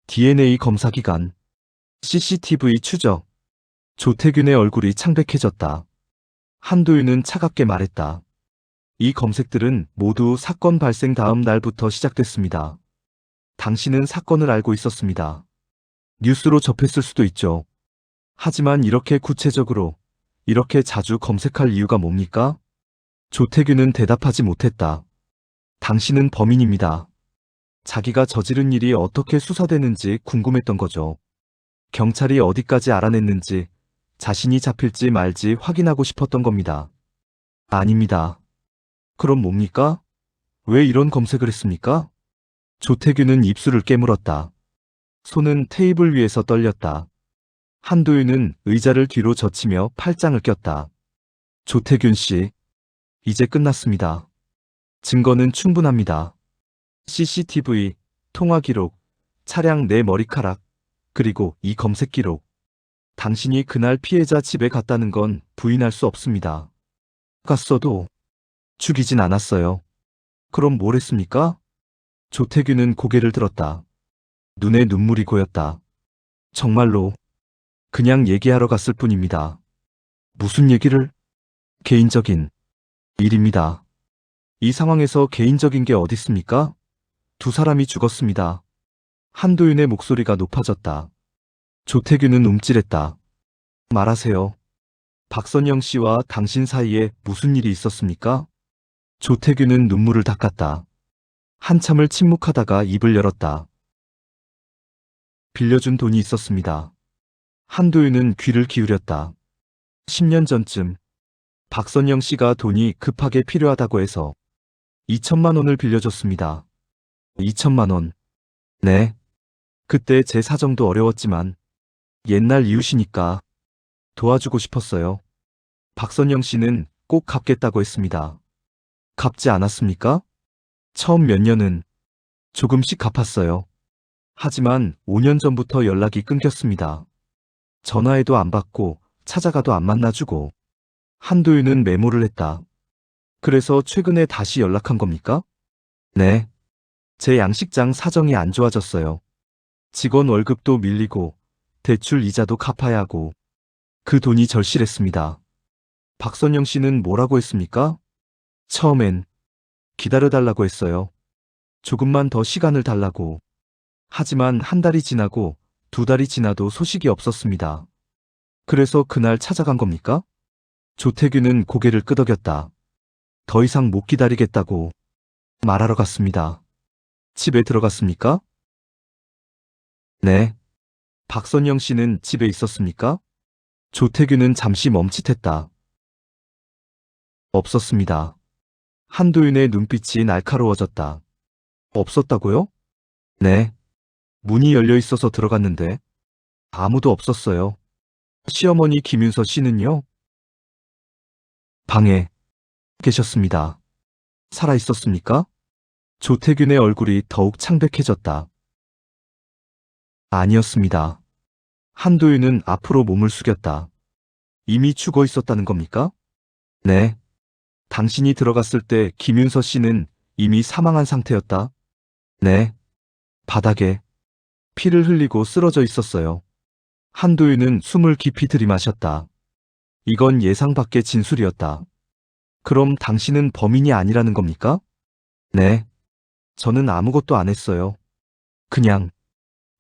Speaker 1: DNA 검사 기간, CCTV 추적. 조태균의 얼굴이 창백해졌다. 한도윤은 차갑게 말했다. 이 검색들은 모두 사건 발생 다음 날부터 시작됐습니다. 당신은 사건을 알고 있었습니다. 뉴스로 접했을 수도 있죠. 하지만 이렇게 구체적으로, 이렇게 자주 검색할 이유가 뭡니까? 조태균은 대답하지 못했다. 당신은 범인입니다. 자기가 저지른 일이 어떻게 수사되는지 궁금했던 거죠. 경찰이 어디까지 알아냈는지, 자신이 잡힐지 말지 확인하고 싶었던 겁니다. 아닙니다. 그럼 뭡니까? 왜 이런 검색을 했습니까? 조태균은 입술을 깨물었다. 손은 테이블 위에서 떨렸다. 한도윤은 의자를 뒤로 젖히며 팔짱을 꼈다. 조태균 씨, 이제 끝났습니다. 증거는 충분합니다. CCTV, 통화 기록, 차량 내 머리카락, 그리고 이 검색 기록. 당신이 그날 피해자 집에 갔다는 건 부인할 수 없습니다. 갔어도 죽이진 않았어요. 그럼 뭘 했습니까? 조태규는 고개를 들었다. 눈에 눈물이 고였다. 정말로 그냥 얘기하러 갔을 뿐입니다. 무슨 얘기를? 개인적인 일입니다. 이 상황에서 개인적인 게 어딨습니까? 두 사람이 죽었습니다. 한도윤의 목소리가 높아졌다. 조태규는 움찔했다. 말하세요. 박선영 씨와 당신 사이에 무슨 일이 있었습니까? 조태규는 눈물을 닦았다. 한참을 침묵하다가 입을 열었다. 빌려준 돈이 있었습니다. 한도윤은 귀를 기울였다. 10년 전쯤 박선영 씨가 돈이 급하게 필요하다고 해서 2천만 원을 빌려줬습니다. 2천만 원. 네. 그때 제 사정도 어려웠지만 옛날 이웃이니까 도와주고 싶었어요. 박선영 씨는 꼭 갚겠다고 했습니다. 갚지 않았습니까? 처음 몇 년은 조금씩 갚았어요. 하지만 5년 전부터 연락이 끊겼습니다. 전화해도 안 받고 찾아가도 안 만나주고. 한도윤은 메모를 했다. 그래서 최근에 다시 연락한 겁니까? 네. 제 양식장 사정이 안 좋아졌어요. 직원 월급도 밀리고 대출 이자도 갚아야 하고 그 돈이 절실했습니다. 박선영 씨는 뭐라고 했습니까? 처음엔 기다려달라고 했어요. 조금만 더 시간을 달라고. 하지만 한 달이 지나고 두 달이 지나도 소식이 없었습니다. 그래서 그날 찾아간 겁니까? 조태규는 고개를 끄덕였다. 더 이상 못 기다리겠다고 말하러 갔습니다. 집에 들어갔습니까? 네. 박선영 씨는 집에 있었습니까? 조태규는 잠시 멈칫했다. 없었습니다. 한도윤의 눈빛이 날카로워졌다. 없었다고요? 네. 문이 열려 있어서 들어갔는데 아무도 없었어요. 시어머니 김윤서 씨는요? 방에 계셨습니다. 살아 있었습니까? 조태균의 얼굴이 더욱 창백해졌다. 아니었습니다. 한도윤은 앞으로 몸을 숙였다. 이미 죽어 있었다는 겁니까? 네. 당신이 들어갔을 때 김윤서 씨는 이미 사망한 상태였다. 네. 바닥에 피를 흘리고 쓰러져 있었어요. 한도윤은 숨을 깊이 들이마셨다. 이건 예상 밖의 진술이었다. 그럼 당신은 범인이 아니라는 겁니까? 네. 저는 아무것도 안 했어요. 그냥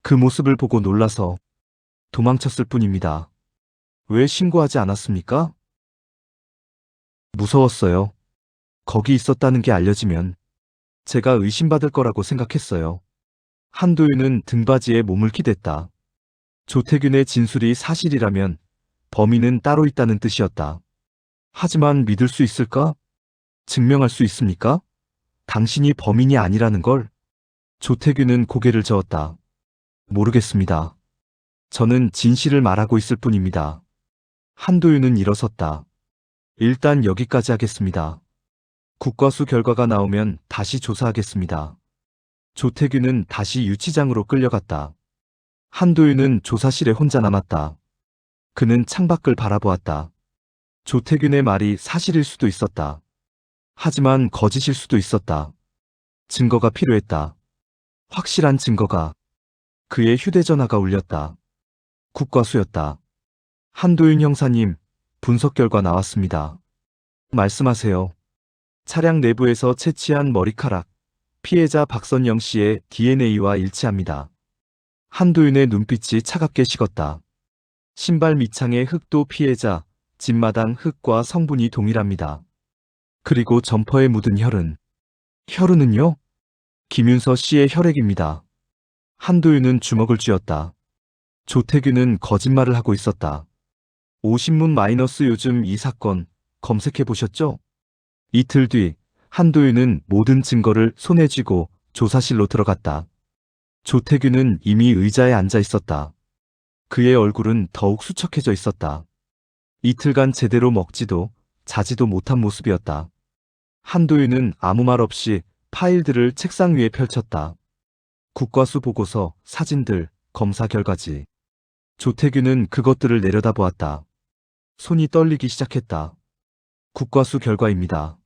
Speaker 1: 그 모습을 보고 놀라서 도망쳤을 뿐입니다. 왜 신고하지 않았습니까? 무서웠어요. 거기 있었다는 게 알려지면 제가 의심받을 거라고 생각했어요. 한도윤은 등받이에 몸을 기댔다. 조태균의 진술이 사실이라면 범인은 따로 있다는 뜻이었다. 하지만 믿을 수 있을까? 증명할 수 있습니까? 당신이 범인이 아니라는 걸? 조태균은 고개를 저었다. 모르겠습니다. 저는 진실을 말하고 있을 뿐입니다. 한도윤은 일어섰다. 일단 여기까지 하겠습니다. 국과수 결과가 나오면 다시 조사하겠습니다. 조태균은 다시 유치장으로 끌려갔다. 한도윤은 조사실에 혼자 남았다. 그는 창밖을 바라보았다. 조태균의 말이 사실일 수도 있었다. 하지만 거짓일 수도 있었다. 증거가 필요했다. 확실한 증거가. 그의 휴대전화가 울렸다. 국과수였다. 한도윤 형사님, 분석 결과 나왔습니다. 말씀하세요. 차량 내부에서 채취한 머리카락, 피해자 박선영 씨의 DNA와 일치합니다. 한도윤의 눈빛이 차갑게 식었다. 신발 밑창의 흙도 피해자, 집마당 흙과 성분이 동일합니다. 그리고 점퍼에 묻은 혈은? 혈흔은요? 김윤서 씨의 혈액입니다. 한도윤은 주먹을 쥐었다. 조태규는 거짓말을 하고 있었다. 오신문 마이너스 요즘 이 사건 검색해 보셨죠? 이틀 뒤 한도윤은 모든 증거를 손에 쥐고 조사실로 들어갔다. 조태규는 이미 의자에 앉아 있었다. 그의 얼굴은 더욱 수척해져 있었다. 이틀간 제대로 먹지도 자지도 못한 모습이었다. 한도윤은 아무 말 없이 파일들을 책상 위에 펼쳤다. 국과수 보고서, 사진들, 검사 결과지. 조태규는 그것들을 내려다보았다. 손이 떨리기 시작했다. 국과수 결과입니다.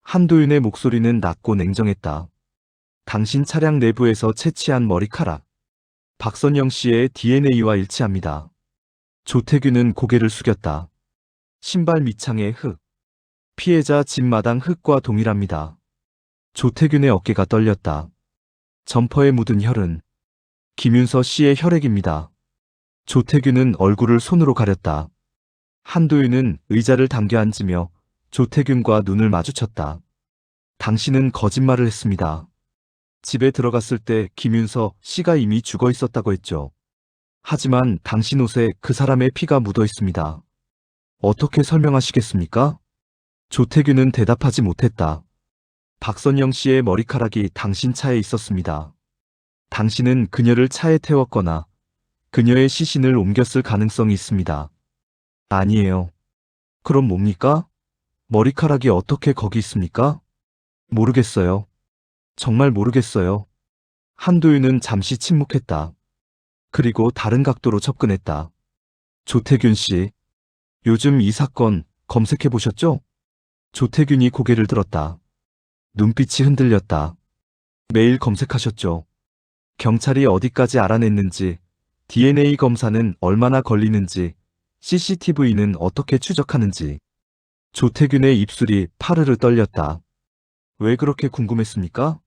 Speaker 1: 한도윤의 목소리는 낮고 냉정했다. 당신 차량 내부에서 채취한 머리카락. 박선영 씨의 DNA와 일치합니다. 조태규는 고개를 숙였다. 신발 밑창의 흙. 피해자 집 마당 흙과 동일합니다. 조태균의 어깨가 떨렸다. 점퍼에 묻은 혈은 김윤서 씨의 혈액입니다. 조태균은 얼굴을 손으로 가렸다. 한도윤은 의자를 당겨 앉으며 조태균과 눈을 마주쳤다. 당신은 거짓말을 했습니다. 집에 들어갔을 때 김윤서 씨가 이미 죽어 있었다고 했죠. 하지만 당신 옷에 그 사람의 피가 묻어 있습니다. 어떻게 설명하시겠습니까? 조태균은 대답하지 못했다. 박선영 씨의 머리카락이 당신 차에 있었습니다. 당신은 그녀를 차에 태웠거나 그녀의 시신을 옮겼을 가능성이 있습니다. 아니에요. 그럼 뭡니까? 머리카락이 어떻게 거기 있습니까? 모르겠어요. 정말 모르겠어요. 한도윤은 잠시 침묵했다. 그리고 다른 각도로 접근했다. 조태균 씨, 요즘 이 사건 검색해 보셨죠? 조태균이 고개를 들었다. 눈빛이 흔들렸다. 매일 검색하셨죠? 경찰이 어디까지 알아냈는지, DNA 검사는 얼마나 걸리는지, CCTV는 어떻게 추적하는지. 조태균의 입술이 파르르 떨렸다. 왜 그렇게 궁금했습니까?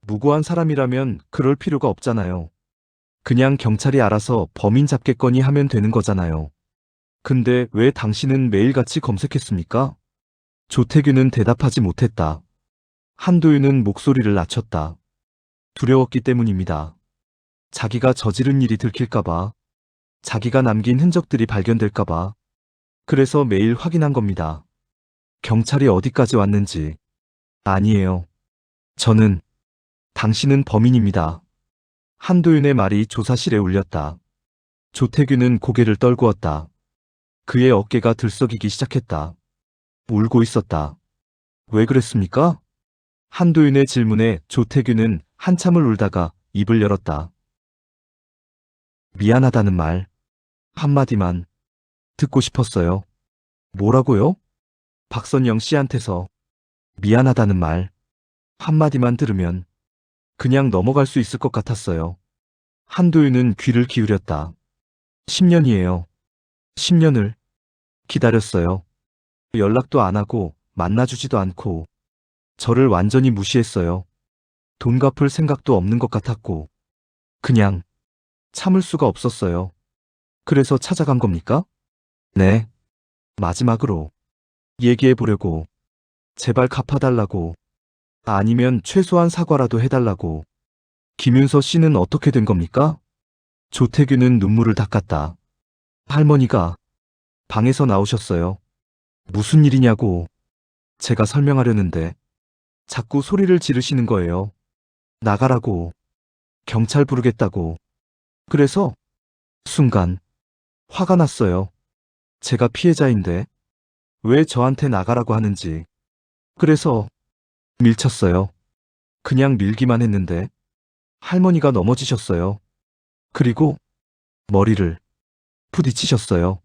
Speaker 1: 무고한 사람이라면 그럴 필요가 없잖아요. 그냥 경찰이 알아서 범인 잡겠거니 하면 되는 거잖아요. 근데 왜 당신은 매일같이 검색했습니까? 조태균은 대답하지 못했다. 한도윤은 목소리를 낮췄다. 두려웠기 때문입니다. 자기가 저지른 일이 들킬까봐, 자기가 남긴 흔적들이 발견될까봐. 그래서 매일 확인한 겁니다. 경찰이 어디까지 왔는지. 아니에요. 저는, 당신은 범인입니다. 한도윤의 말이 조사실에 울렸다. 조태균은 고개를 떨구었다. 그의 어깨가 들썩이기 시작했다. 울고 있었다. 왜 그랬습니까? 한도윤의 질문에 조태균은 한참을 울다가 입을 열었다. 미안하다는 말. 한마디만 듣고 싶었어요. 뭐라고요? 박선영 씨한테서 미안하다는 말. 한마디만 들으면 그냥 넘어갈 수 있을 것 같았어요. 한도윤은 귀를 기울였다. 10년이에요. 10년을 기다렸어요. 연락도 안 하고 만나주지도 않고 저를 완전히 무시했어요. 돈 갚을 생각도 없는 것 같았고 그냥 참을 수가 없었어요. 그래서 찾아간 겁니까? 네. 마지막으로 얘기해 보려고. 제발 갚아달라고. 아니면 최소한 사과라도 해달라고. 김윤서 씨는 어떻게 된 겁니까? 조태규는 눈물을 닦았다. 할머니가 방에서 나오셨어요. 무슨 일이냐고. 제가 설명하려는데 자꾸 소리를 지르시는 거예요. 나가라고. 경찰 부르겠다고. 그래서 순간 화가 났어요. 제가 피해자인데 왜 저한테 나가라고 하는지. 그래서 밀쳤어요. 그냥 밀기만 했는데 할머니가 넘어지셨어요. 그리고 머리를 부딪히셨어요.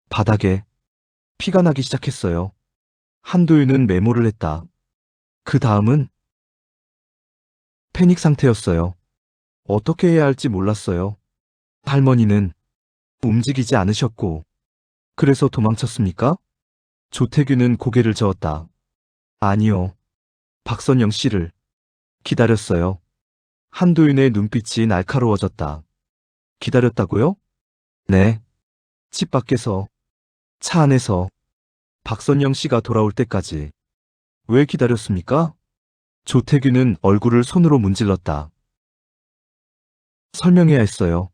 Speaker 1: 바닥에 피가 나기 시작했어요. 한도윤은 메모를 했다. 그 다음은 패닉 상태였어요. 어떻게 해야 할지 몰랐어요. 할머니는 움직이지 않으셨고 그래서 도망쳤습니까? 조태규는 고개를 저었다. 아니요. 박선영 씨를 기다렸어요. 한도윤의 눈빛이 날카로워졌다. 기다렸다고요? 네. 집 밖에서, 차 안에서 박선영 씨가 돌아올 때까지. 왜 기다렸습니까? 조태규는 얼굴을 손으로 문질렀다. 설명해야 했어요.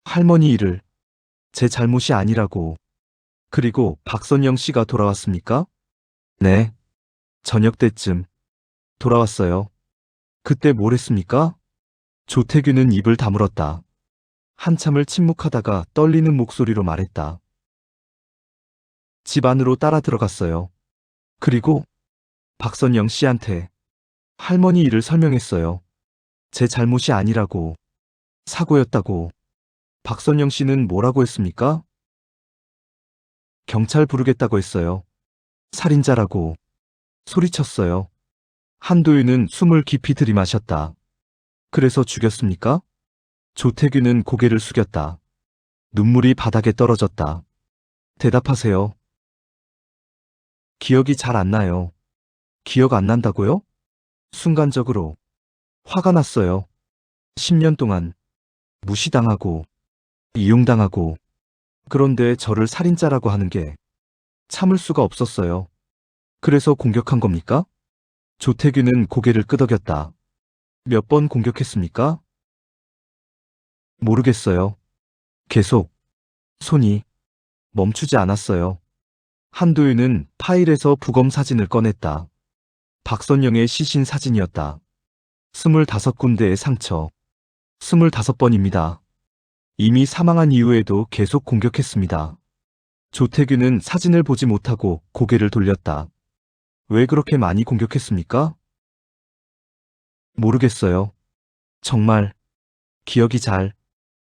Speaker 1: 할머니 일을 제 잘못이 아니라고. 그리고 박선영 씨가 돌아왔습니까? 네. 저녁 때쯤 돌아왔어요. 그때 뭘 했습니까? 조태규는 입을 다물었다. 한참을 침묵하다가 떨리는 목소리로 말했다. 집 안으로 따라 들어갔어요. 그리고 박선영 씨한테 할머니 일을 설명했어요. 제 잘못이 아니라고. 사고였다고. 박선영 씨는 뭐라고 했습니까? 경찰 부르겠다고 했어요. 살인자라고 소리쳤어요. 한도윤은 숨을 깊이 들이마셨다. 그래서 죽였습니까? 조태규는 고개를 숙였다. 눈물이 바닥에 떨어졌다. 대답하세요. 기억이 잘 안 나요. 기억 안 난다고요? 순간적으로 화가 났어요. 10년 동안 무시당하고 이용당하고 그런데 저를 살인자라고 하는 게 참을 수가 없었어요. 그래서 공격한 겁니까? 조태규는 고개를 끄덕였다. 몇 번 공격했습니까? 모르겠어요. 계속 손이 멈추지 않았어요. 한도윤은 파일에서 부검 사진을 꺼냈다. 박선영의 시신 사진이었다. 25군데의 상처. 25번입니다. 이미 사망한 이후에도 계속 공격했습니다. 조태규는 사진을 보지 못하고 고개를 돌렸다. 왜 그렇게 많이 공격했습니까? 모르겠어요. 정말 기억이 잘.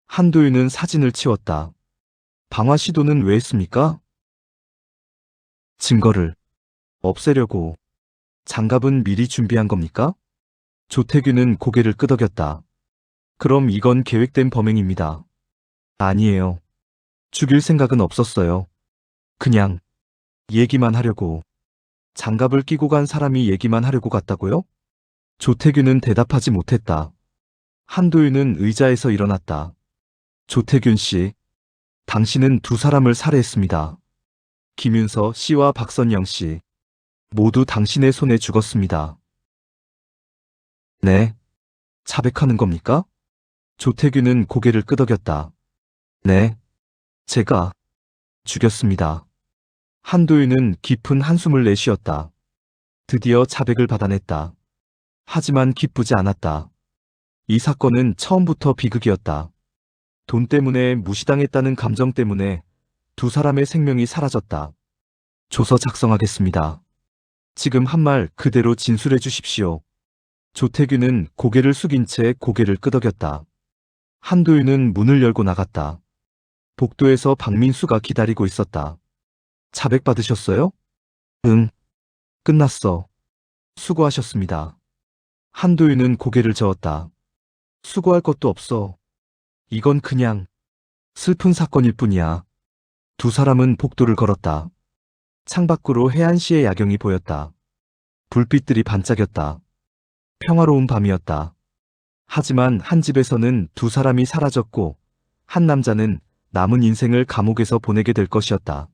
Speaker 1: 한도윤은 사진을 치웠다. 방화 시도는 왜 했습니까? 증거를 없애려고. 장갑은 미리 준비한 겁니까? 조태규는 고개를 끄덕였다. 그럼 이건 계획된 범행입니다. 아니에요. 죽일 생각은 없었어요. 그냥 얘기만 하려고. 장갑을 끼고 간 사람이 얘기만 하려고 갔다고요? 조태규는 대답하지 못했다. 한도윤은 의자에서 일어났다. 조태균 씨, 당신은 두 사람을 살해했습니다. 김윤서 씨와 박선영 씨, 모두 당신의 손에 죽었습니다. 네? 자백하는 겁니까? 조태규는 고개를 끄덕였다. 네, 제가 죽였습니다. 한도윤은 깊은 한숨을 내쉬었다. 드디어 자백을 받아냈다. 하지만 기쁘지 않았다. 이 사건은 처음부터 비극이었다. 돈 때문에 무시당했다는 감정 때문에 두 사람의 생명이 사라졌다. 조서 작성하겠습니다. 지금 한 말 그대로 진술해 주십시오. 조태규는 고개를 숙인 채 고개를 끄덕였다. 한도윤은 문을 열고 나갔다. 복도에서 박민수가 기다리고 있었다. 자백 받으셨어요? 응. 끝났어. 수고하셨습니다. 한도윤은 고개를 저었다. 수고할 것도 없어. 이건 그냥 슬픈 사건일 뿐이야. 두 사람은 복도를 걸었다. 창밖으로 해안시의 야경이 보였다. 불빛들이 반짝였다. 평화로운 밤이었다. 하지만 한 집에서는 두 사람이 사라졌고 한 남자는 남은 인생을 감옥에서 보내게 될 것이었다.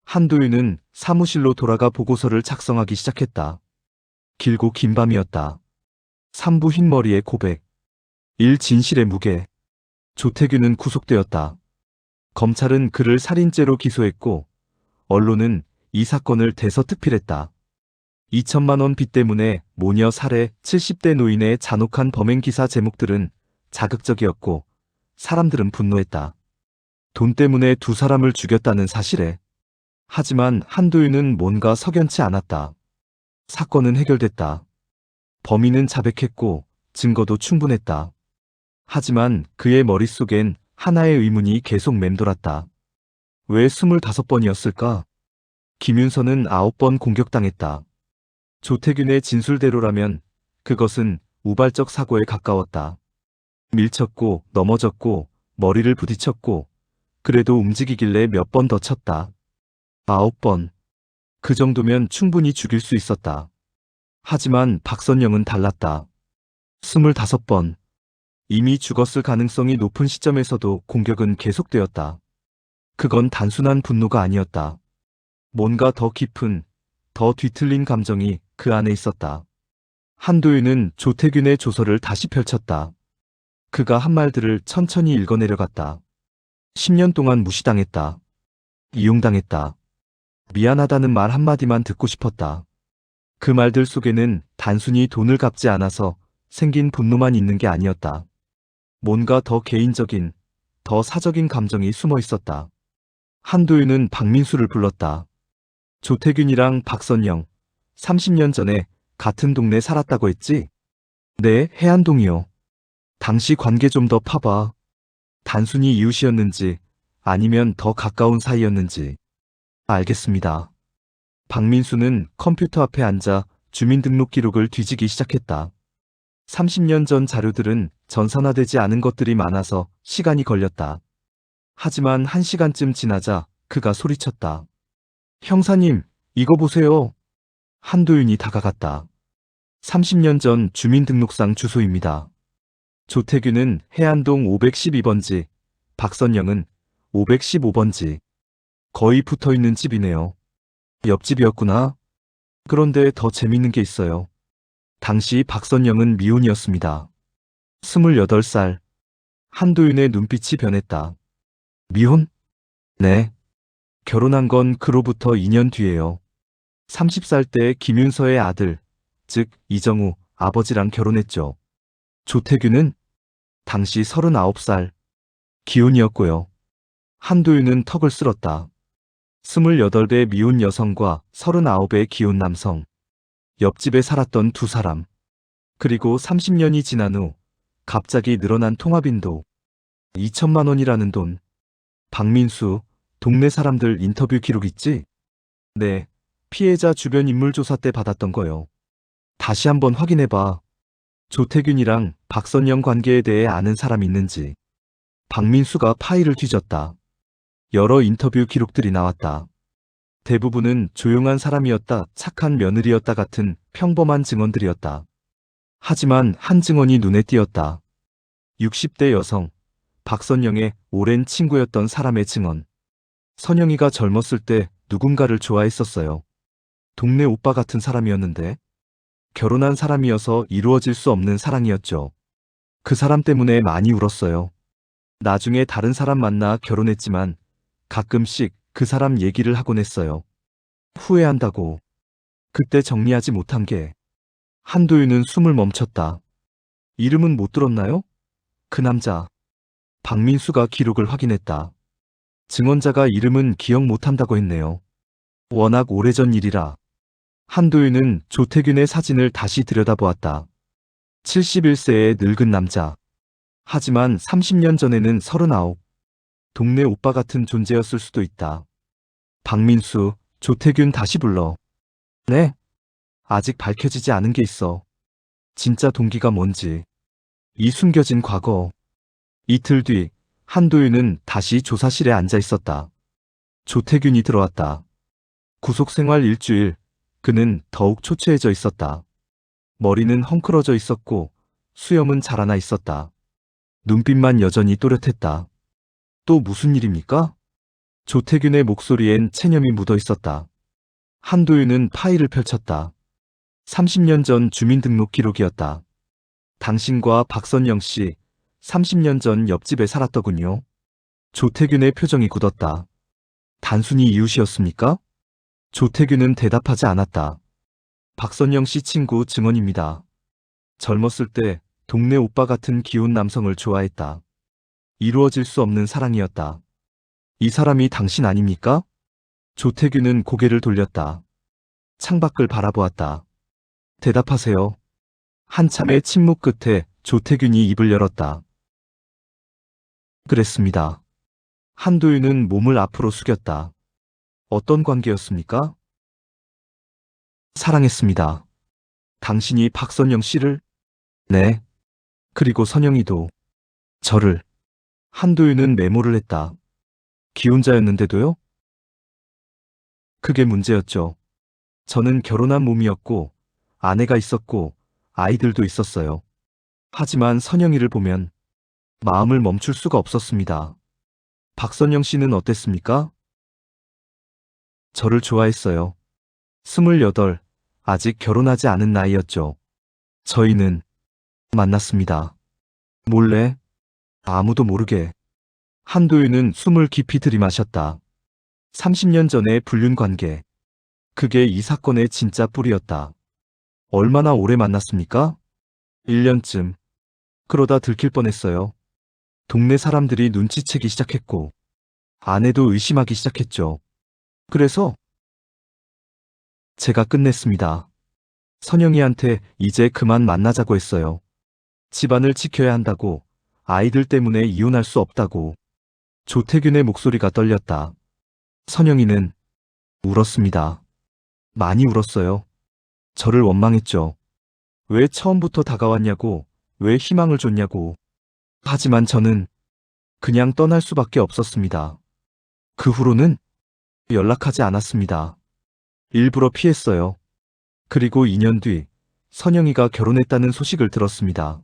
Speaker 1: 한도윤은 사무실로 돌아가 보고서를 작성하기 시작했다. 길고 긴 밤이었다. 3부 흰머리의 고백. 1. 진실의 무게. 조태규는 구속되었다. 검찰은 그를 살인죄로 기소했고 언론은 이 사건을 대서특필했다. 2천만 원 빚 때문에 모녀 살해 70대 노인의 잔혹한 범행 기사 제목들은 자극적이었고 사람들은 분노했다. 돈 때문에 두 사람을 죽였다는 사실에. 하지만 한도윤은 뭔가 석연치 않았다. 사건은 해결됐다. 범인은 자백했고 증거도 충분했다. 하지만 그의 머릿속엔 하나의 의문이 계속 맴돌았다. 왜 25번이었을까? 김윤서는 9번 공격당했다. 조태균의 진술대로라면 그것은 우발적 사고에 가까웠다. 밀쳤고 넘어졌고 머리를 부딪혔고 그래도 움직이길래 몇 번 더 쳤다. 9번. 그 정도면 충분히 죽일 수 있었다. 하지만 박선영은 달랐다. 25번. 이미 죽었을 가능성이 높은 시점에서도 공격은 계속되었다. 그건 단순한 분노가 아니었다. 뭔가 더 깊은, 더 뒤틀린 감정이 그 안에 있었다. 한도윤은 조태균의 조서를 다시 펼쳤다. 그가 한 말들을 천천히 읽어내려갔다. 10년 동안 무시당했다. 이용당했다. 미안하다는 말 한마디만 듣고 싶었다. 그 말들 속에는 단순히 돈을 갚지 않아서 생긴 분노만 있는 게 아니었다. 뭔가 더 개인적인, 더 사적인 감정이 숨어 있었다. 한도윤은 박민수를 불렀다. 조태균이랑 박선영, 30년 전에 같은 동네 살았다고 했지? 네, 해안동이요. 당시 관계 좀 더 파봐. 단순히 이웃이었는지 아니면 더 가까운 사이였는지. 알겠습니다. 박민수는 컴퓨터 앞에 앉아 주민등록 기록을 뒤지기 시작했다. 30년 전 자료들은 전산화되지 않은 것들이 많아서 시간이 걸렸다. 하지만 1시간쯤 지나자 그가 소리쳤다. 형사님, 이거 보세요. 한도윤이 다가갔다. 30년 전 주민등록상 주소입니다. 조태규는 해안동 512번지, 박선영은 515번지. 거의 붙어있는 집이네요. 옆집이었구나. 그런데 더 재밌는 게 있어요. 당시 박선영은 미혼이었습니다. 28살. 한도윤의 눈빛이 변했다. 미혼? 네. 결혼한 건 그로부터 2년 뒤에요. 30살 때 김윤서의 아들, 즉 이정우 아버지랑 결혼했죠. 조태규는 당시 39살. 기혼이었고요. 한도윤은 턱을 쓸었다. 28의 미혼 여성과 39의 기혼 남성. 옆집에 살았던 두 사람. 그리고 30년이 지난 후 갑자기 늘어난 통화빈도 2천만 원이라는 돈. 박민수, 동네 사람들 인터뷰 기록 있지? 네, 피해자 주변 인물 조사 때 받았던 거요. 다시 한번 확인해봐. 조태균이랑 박선영 관계에 대해 아는 사람 있는지. 박민수가 파일을 뒤졌다. 여러 인터뷰 기록들이 나왔다. 대부분은 조용한 사람이었다, 착한 며느리였다 같은 평범한 증언들이었다. 하지만 한 증언이 눈에 띄었다. 60대 여성, 박선영의 오랜 친구였던 사람의 증언. 선영이가 젊었을 때 누군가를 좋아했었어요. 동네 오빠 같은 사람이었는데 결혼한 사람이어서 이루어질 수 없는 사랑이었죠. 그 사람 때문에 많이 울었어요. 나중에 다른 사람 만나 결혼했지만 가끔씩 그 사람 얘기를 하곤 했어요. 후회한다고. 그때 정리하지 못한 게. 한도윤은 숨을 멈췄다. 이름은 못 들었나요? 그 남자. 박민수가 기록을 확인했다. 증언자가 이름은 기억 못한다고 했네요. 워낙 오래전 일이라. 한도윤은 조태균의 사진을 다시 들여다보았다. 71세의 늙은 남자. 하지만 30년 전에는 39. 동네 오빠 같은 존재였을 수도 있다. 박민수, 조태균 다시 불러. 네. 아직 밝혀지지 않은 게 있어. 진짜 동기가 뭔지. 이 숨겨진 과거. 이틀 뒤 한도윤은 다시 조사실에 앉아 있었다. 조태균이 들어왔다. 구속생활 일주일. 그는 더욱 초췌해져 있었다. 머리는 헝클어져 있었고 수염은 자라나 있었다. 눈빛만 여전히 또렷했다. 또 무슨 일입니까? 조태균의 목소리엔 체념이 묻어 있었다. 한도윤은 파일을 펼쳤다. 30년 전 주민등록 기록이었다. 당신과 박선영 씨 30년 전 옆집에 살았더군요. 조태균의 표정이 굳었다. 단순히 이웃이었습니까? 조태균은 대답하지 않았다. 박선영 씨 친구 증언입니다. 젊었을 때 동네 오빠 같은 기혼 남성을 좋아했다. 이루어질 수 없는 사랑이었다. 이 사람이 당신 아닙니까? 조태균은 고개를 돌렸다. 창밖을 바라보았다. 대답하세요. 한참의 침묵 끝에 조태균이 입을 열었다. 그랬습니다. 한도윤은 몸을 앞으로 숙였다. 어떤 관계였습니까? 사랑했습니다. 당신이 박선영 씨를? 네. 그리고 선영이도. 저를. 한도윤은 메모를 했다. 기혼자였는데도요? 그게 문제였죠. 저는 결혼한 몸이었고, 아내가 있었고, 아이들도 있었어요. 하지만 선영이를 보면 마음을 멈출 수가 없었습니다. 박선영 씨는 어땠습니까? 저를 좋아했어요. 28, 아직 결혼하지 않은 나이였죠. 저희는 만났습니다. 몰래, 아무도 모르게. 한도윤은 숨을 깊이 들이마셨다. 30년 전의 불륜 관계. 그게 이 사건의 진짜 뿌리였다. 얼마나 오래 만났습니까? 1년쯤. 그러다 들킬 뻔했어요. 동네 사람들이 눈치채기 시작했고, 아내도 의심하기 시작했죠. 그래서 제가 끝냈습니다. 선영이한테 이제 그만 만나자고 했어요. 집안을 지켜야 한다고, 아이들 때문에 이혼할 수 없다고. 조태균의 목소리가 떨렸다. 선영이는 울었습니다. 많이 울었어요. 저를 원망했죠. 왜 처음부터 다가왔냐고, 왜 희망을 줬냐고. 하지만 저는 그냥 떠날 수밖에 없었습니다. 그 후로는 연락하지 않았습니다. 일부러 피했어요. 그리고 2년 뒤 선영이가 결혼했다는 소식을 들었습니다.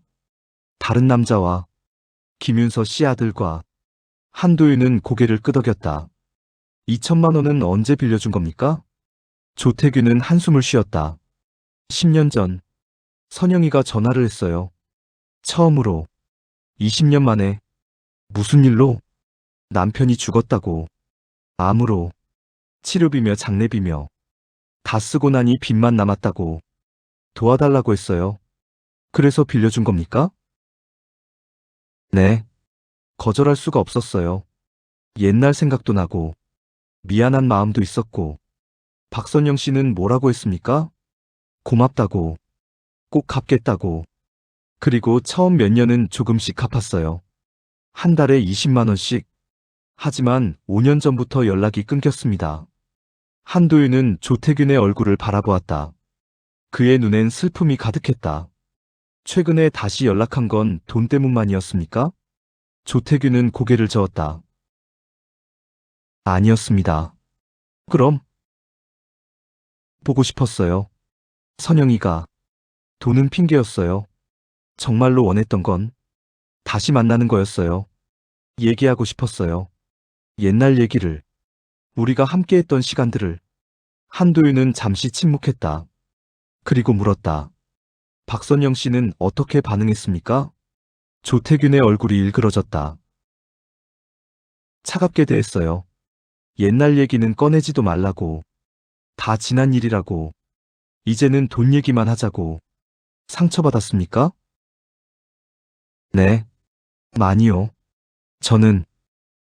Speaker 1: 다른 남자와. 김윤서 씨 아들과. 한도윤은 고개를 끄덕였다. 2천만 원은 언제 빌려준 겁니까? 조태균은 한숨을 쉬었다. 10년 전 선영이가 전화를 했어요. 처음으로. 20년 만에. 무슨 일로? 남편이 죽었다고. 암으로. 치료비며 장례비며. 다 쓰고 나니 빚만 남았다고. 도와달라고 했어요. 그래서 빌려준 겁니까? 네. 거절할 수가 없었어요. 옛날 생각도 나고, 미안한 마음도 있었고. 박선영 씨는 뭐라고 했습니까? 고맙다고. 꼭 갚겠다고. 그리고 처음 몇 년은 조금씩 갚았어요. 한 달에 20만 원씩. 하지만 5년 전부터 연락이 끊겼습니다. 한도윤은 조태균의 얼굴을 바라보았다. 그의 눈엔 슬픔이 가득했다. 최근에 다시 연락한 건 돈 때문만이었습니까? 조태균은 고개를 저었다. 아니었습니다. 그럼? 보고 싶었어요. 선영이가. 돈은 핑계였어요. 정말로 원했던 건 다시 만나는 거였어요. 얘기하고 싶었어요. 옛날 얘기를. 우리가 함께했던 시간들을. 한도윤은 잠시 침묵했다. 그리고 물었다. 박선영 씨는 어떻게 반응했습니까? 조태균의 얼굴이 일그러졌다. 차갑게 대했어요. 옛날 얘기는 꺼내지도 말라고. 다 지난 일이라고. 이제는 돈 얘기만 하자고. 상처받았습니까? 네. 많이요. 저는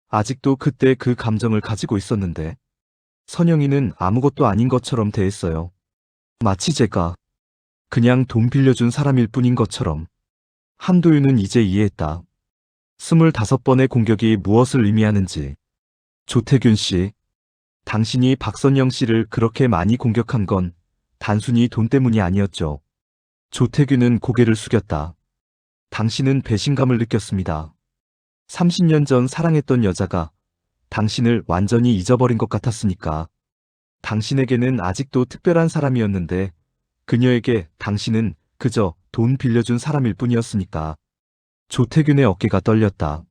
Speaker 1: 아직도 그때 그 감정을 가지고 있었는데 선영이는 아무것도 아닌 것처럼 대했어요. 마치 제가 그냥 돈 빌려준 사람일 뿐인 것처럼. 한도윤은 이제 이해했다. 25번의 공격이 무엇을 의미하는지. 조태균 씨, 당신이 박선영 씨를 그렇게 많이 공격한 건 단순히 돈 때문이 아니었죠. 조태균은 고개를 숙였다. 당신은 배신감을 느꼈습니다. 30년 전 사랑했던 여자가 당신을 완전히 잊어버린 것 같았으니까. 당신에게는 아직도 특별한 사람이었는데 그녀에게 당신은 그저 돈 빌려준 사람일 뿐이었으니까. 조태균의 어깨가 떨렸다.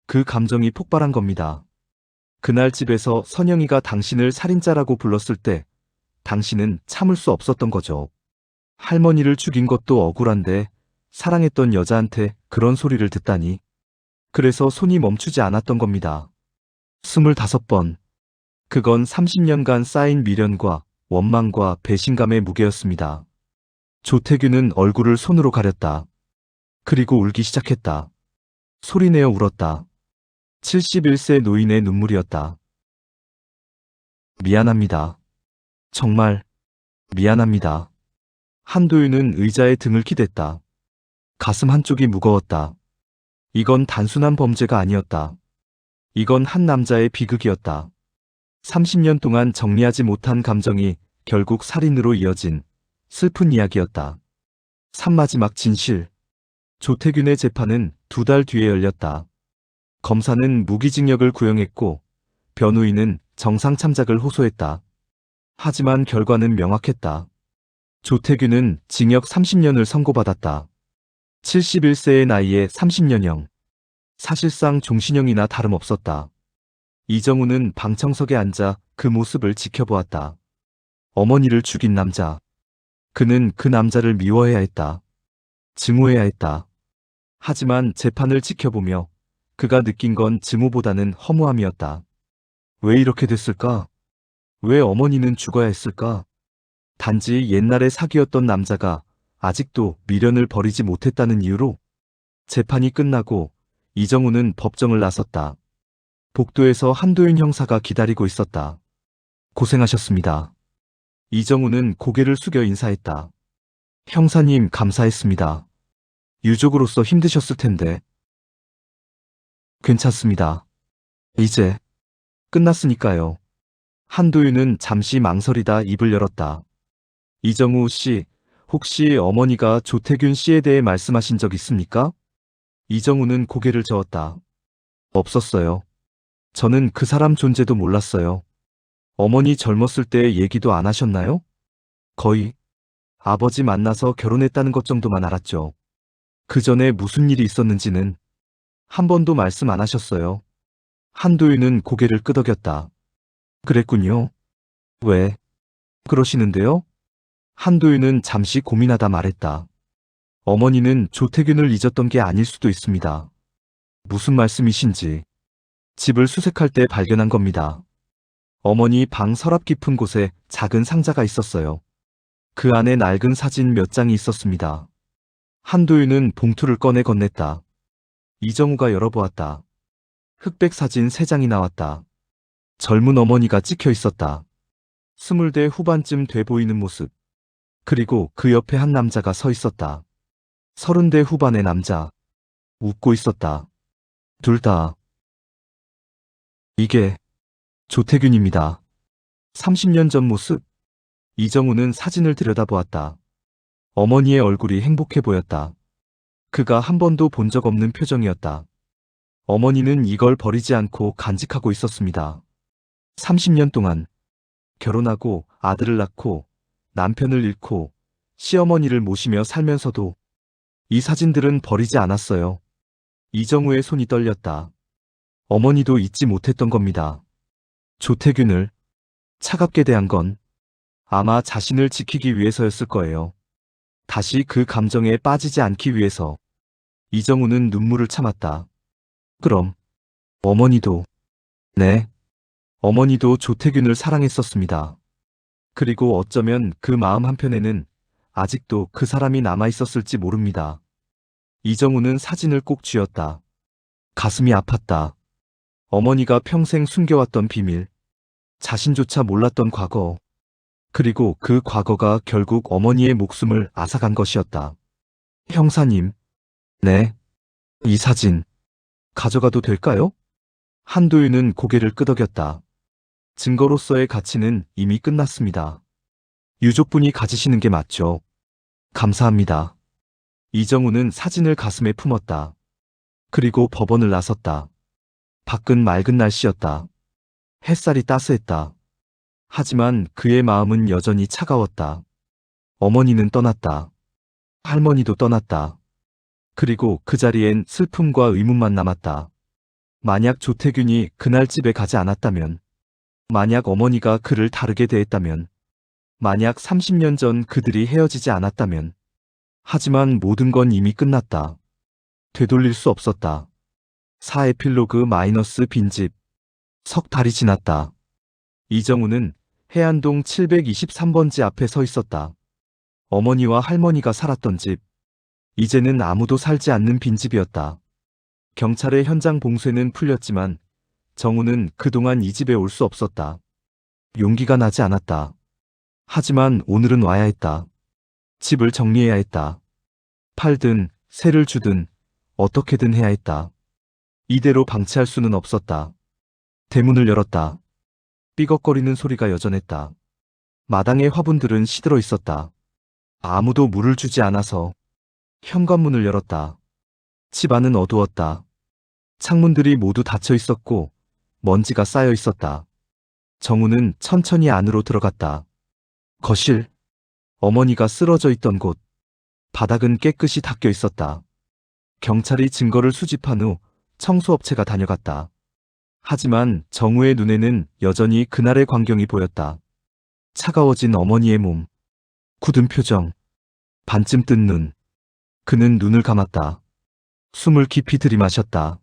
Speaker 1: 그 감정이 폭발한 겁니다. 그날 집에서 선영이가 당신을 살인자라고 불렀을 때 당신은 참을 수 없었던 거죠. 할머니를 죽인 것도 억울한데 사랑했던 여자한테 그런 소리를 듣다니. 그래서 손이 멈추지 않았던 겁니다. 25번. 그건 30년간 쌓인 미련과 원망과 배신감의 무게였습니다. 조태균은 얼굴을 손으로 가렸다. 그리고 울기 시작했다. 소리내어 울었다. 71세 노인의 눈물이었다. 미안합니다. 정말 미안합니다. 한도윤은 의자에 등을 기댔다. 가슴 한쪽이 무거웠다. 이건 단순한 범죄가 아니었다. 이건 한 남자의 비극이었다. 30년 동안 정리하지 못한 감정이 결국 살인으로 이어진 슬픈 이야기였다. 산마지막 진실. 조태균의 재판은 2달 뒤에 열렸다. 검사는 무기징역을 구형했고 변호인은 정상참작을 호소했다. 하지만 결과는 명확했다. 조태균은 징역 30년을 선고받았다. 71세의 나이에 30년형. 사실상 종신형이나 다름없었다. 이정우는 방청석에 앉아 그 모습을 지켜보았다. 어머니를 죽인 남자. 그는 그 남자를 미워해야 했다. 증오해야 했다. 하지만 재판을 지켜보며 그가 느낀 건 증오보다는 허무함이었다. 왜 이렇게 됐을까? 왜 어머니는 죽어야 했을까? 단지 옛날에 사귀었던 남자가 아직도 미련을 버리지 못했다는 이유로. 재판이 끝나고 이정우는 법정을 나섰다. 복도에서 한도윤 형사가 기다리고 있었다. 고생하셨습니다. 이정우는 고개를 숙여 인사했다. 형사님 감사했습니다. 유족으로서 힘드셨을 텐데. 괜찮습니다. 이제 끝났으니까요. 한도윤은 잠시 망설이다 입을 열었다. 이정우 씨, 혹시 어머니가 조태균 씨에 대해 말씀하신 적 있습니까? 이정우는 고개를 저었다. 없었어요. 저는 그 사람 존재도 몰랐어요. 어머니 젊었을 때 얘기도 안 하셨나요? 거의 아버지 만나서 결혼했다는 것 정도만 알았죠. 그 전에 무슨 일이 있었는지는 한 번도 말씀 안 하셨어요. 한도윤은 고개를 끄덕였다. 그랬군요. 왜 그러시는데요? 한도윤은 잠시 고민하다 말했다. 어머니는 조태균을 잊었던 게 아닐 수도 있습니다. 무슨 말씀이신지. 집을 수색할 때 발견한 겁니다. 어머니 방 서랍 깊은 곳에 작은 상자가 있었어요. 그 안에 낡은 사진 몇 장이 있었습니다. 한도윤은 봉투를 꺼내 건넸다. 이정우가 열어보았다. 흑백 사진 3장이 나왔다. 젊은 어머니가 찍혀 있었다. 20대 후반쯤 돼 보이는 모습. 그리고 그 옆에 한 남자가 서 있었다. 30대 후반의 남자. 웃고 있었다. 둘 다. 이게 조태균입니다. 30년 전 모습. 이정우는 사진을 들여다보았다. 어머니의 얼굴이 행복해 보였다. 그가 한 번도 본 적 없는 표정이었다. 어머니는 이걸 버리지 않고 간직하고 있었습니다. 30년 동안 결혼하고 아들을 낳고 남편을 잃고 시어머니를 모시며 살면서도 이 사진들은 버리지 않았어요. 이정우의 손이 떨렸다. 어머니도 잊지 못했던 겁니다. 조태균을 차갑게 대한 건 아마 자신을 지키기 위해서였을 거예요. 다시 그 감정에 빠지지 않기 위해서. 이정우는 눈물을 참았다. 그럼 어머니도. 네. 어머니도 조태균을 사랑했었습니다. 그리고 어쩌면 그 마음 한편에는 아직도 그 사람이 남아있었을지 모릅니다. 이정우는 사진을 꼭 쥐었다. 가슴이 아팠다. 어머니가 평생 숨겨왔던 비밀, 자신조차 몰랐던 과거, 그리고 그 과거가 결국 어머니의 목숨을 앗아간 것이었다. 형사님. 네. 이 사진 가져가도 될까요? 한도윤은 고개를 끄덕였다. 증거로서의 가치는 이미 끝났습니다. 유족분이 가지시는 게 맞죠. 감사합니다. 이정우는 사진을 가슴에 품었다. 그리고 법원을 나섰다. 밖은 맑은 날씨였다. 햇살이 따스했다. 하지만 그의 마음은 여전히 차가웠다. 어머니는 떠났다. 할머니도 떠났다. 그리고 그 자리엔 슬픔과 의문만 남았다. 만약 조태균이 그날 집에 가지 않았다면, 만약 어머니가 그를 다르게 대했다면, 만약 30년 전 그들이 헤어지지 않았다면. 하지만 모든 건 이미 끝났다. 되돌릴 수 없었다. 4에필로그 마이너스 빈집. 석 달이 지났다. 이정우는 해안동 723번지 앞에 서 있었다. 어머니와 할머니가 살았던 집. 이제는 아무도 살지 않는 빈집이었다. 경찰의 현장 봉쇄는 풀렸지만 정우는 그동안 이 집에 올 수 없었다. 용기가 나지 않았다. 하지만 오늘은 와야 했다. 집을 정리해야 했다. 팔든 세를 주든 어떻게든 해야 했다. 이대로 방치할 수는 없었다. 대문을 열었다. 삐걱거리는 소리가 여전했다. 마당의 화분들은 시들어 있었다. 아무도 물을 주지 않아서. 현관문을 열었다. 집 안은 어두웠다. 창문들이 모두 닫혀 있었고 먼지가 쌓여 있었다. 정우는 천천히 안으로 들어갔다. 거실. 어머니가 쓰러져 있던 곳. 바닥은 깨끗이 닦여 있었다. 경찰이 증거를 수집한 후 청소업체가 다녀갔다. 하지만 정우의 눈에는 여전히 그날의 광경이 보였다. 차가워진 어머니의 몸. 굳은 표정. 반쯤 뜬 눈. 그는 눈을 감았다. 숨을 깊이 들이마셨다.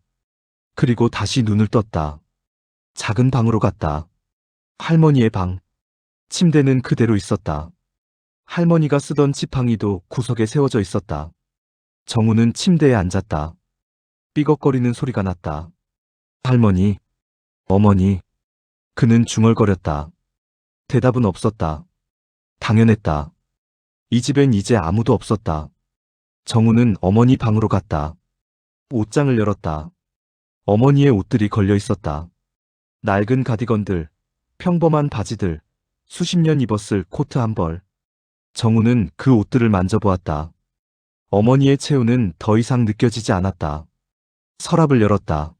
Speaker 1: 그리고 다시 눈을 떴다. 작은 방으로 갔다. 할머니의 방. 침대는 그대로 있었다. 할머니가 쓰던 지팡이도 구석에 세워져 있었다. 정우는 침대에 앉았다. 삐걱거리는 소리가 났다. 할머니, 어머니. 그는 중얼거렸다. 대답은 없었다. 당연했다. 이 집엔 이제 아무도 없었다. 정우는 어머니 방으로 갔다. 옷장을 열었다. 어머니의 옷들이 걸려 있었다. 낡은 가디건들, 평범한 바지들, 수십 년 입었을 코트 한 벌. 정우는 그 옷들을 만져보았다. 어머니의 체온은 더 이상 느껴지지 않았다. 서랍을 열었다.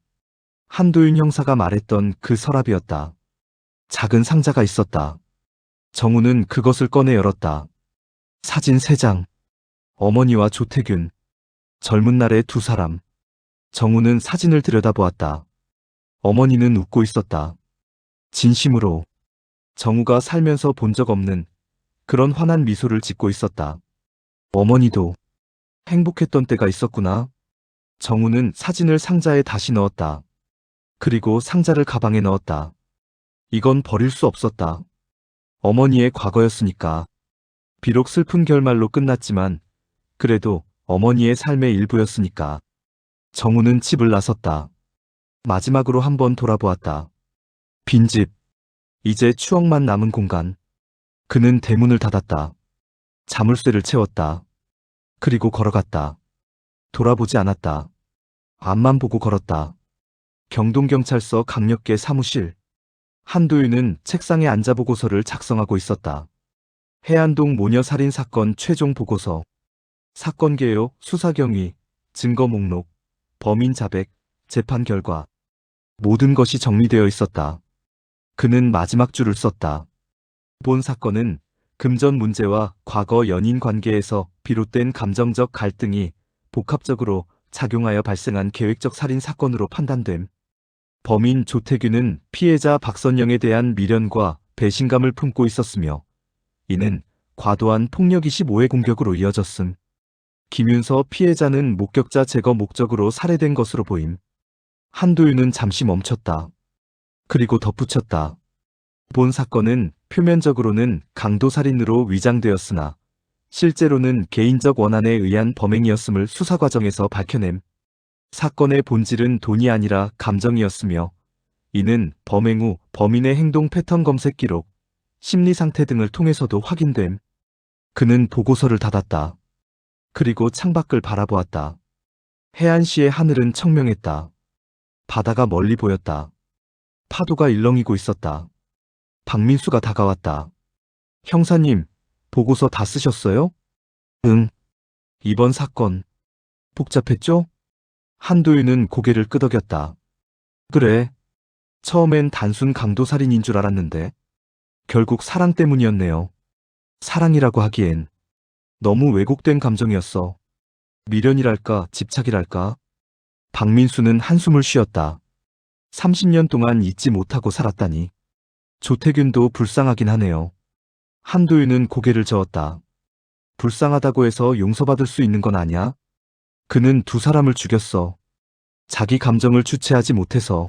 Speaker 1: 한도윤 형사가 말했던 그 서랍이었다. 작은 상자가 있었다. 정우는 그것을 꺼내 열었다. 사진 3장. 어머니와 조태균. 젊은 날의 두 사람. 정우는 사진을 들여다보았다. 어머니는 웃고 있었다. 진심으로. 정우가 살면서 본 적 없는 그런 환한 미소를 짓고 있었다. 어머니도 행복했던 때가 있었구나. 정우는 사진을 상자에 다시 넣었다. 그리고 상자를 가방에 넣었다. 이건 버릴 수 없었다. 어머니의 과거였으니까. 비록 슬픈 결말로 끝났지만 그래도 어머니의 삶의 일부였으니까. 정우는 집을 나섰다. 마지막으로 한번 돌아보았다. 빈집. 이제 추억만 남은 공간. 그는 대문을 닫았다. 자물쇠를 채웠다. 그리고 걸어갔다. 돌아보지 않았다. 앞만 보고 걸었다. 경동경찰서 강력계 사무실. 한도윤은 책상에 앉아 보고서를 작성하고 있었다. 해안동 모녀살인 사건 최종 보고서. 사건 개요, 수사 경위, 증거 목록, 범인 자백, 재판 결과. 모든 것이 정리되어 있었다. 그는 마지막 줄을 썼다. 본 사건은 금전 문제와 과거 연인 관계에서 비롯된 감정적 갈등이 복합적으로 작용하여 발생한 계획적 살인 사건으로 판단됨. 범인 조태균은 피해자 박선영에 대한 미련과 배신감을 품고 있었으며 이는 과도한 폭력 25회 공격으로 이어졌음. 김윤서 피해자는 목격자 제거 목적으로 살해된 것으로 보임. 한도윤은 잠시 멈췄다. 그리고 덧붙였다. 본 사건은 표면적으로는 강도살인으로 위장되었으나 실제로는 개인적 원한에 의한 범행이었음을 수사 과정에서 밝혀냄. 사건의 본질은 돈이 아니라 감정이었으며 이는 범행 후 범인의 행동 패턴 검색 기록, 심리 상태 등을 통해서도 확인됨. 그는 보고서를 닫았다. 그리고 창밖을 바라보았다. 해안시의 하늘은 청명했다. 바다가 멀리 보였다. 파도가 일렁이고 있었다. 박민수가 다가왔다. 형사님, 보고서 다 쓰셨어요? 응. 이번 사건 복잡했죠? 한도윤은 고개를 끄덕였다. 그래. 처음엔 단순 강도살인인 줄 알았는데 결국 사랑 때문이었네요. 사랑이라고 하기엔 너무 왜곡된 감정이었어. 미련이랄까 집착이랄까. 박민수는 한숨을 쉬었다. 30년 동안 잊지 못하고 살았다니. 조태균도 불쌍하긴 하네요. 한도윤은 고개를 저었다. 불쌍하다고 해서 용서받을 수 있는 건 아니야. 그는 두 사람을 죽였어. 자기 감정을 주체하지 못해서.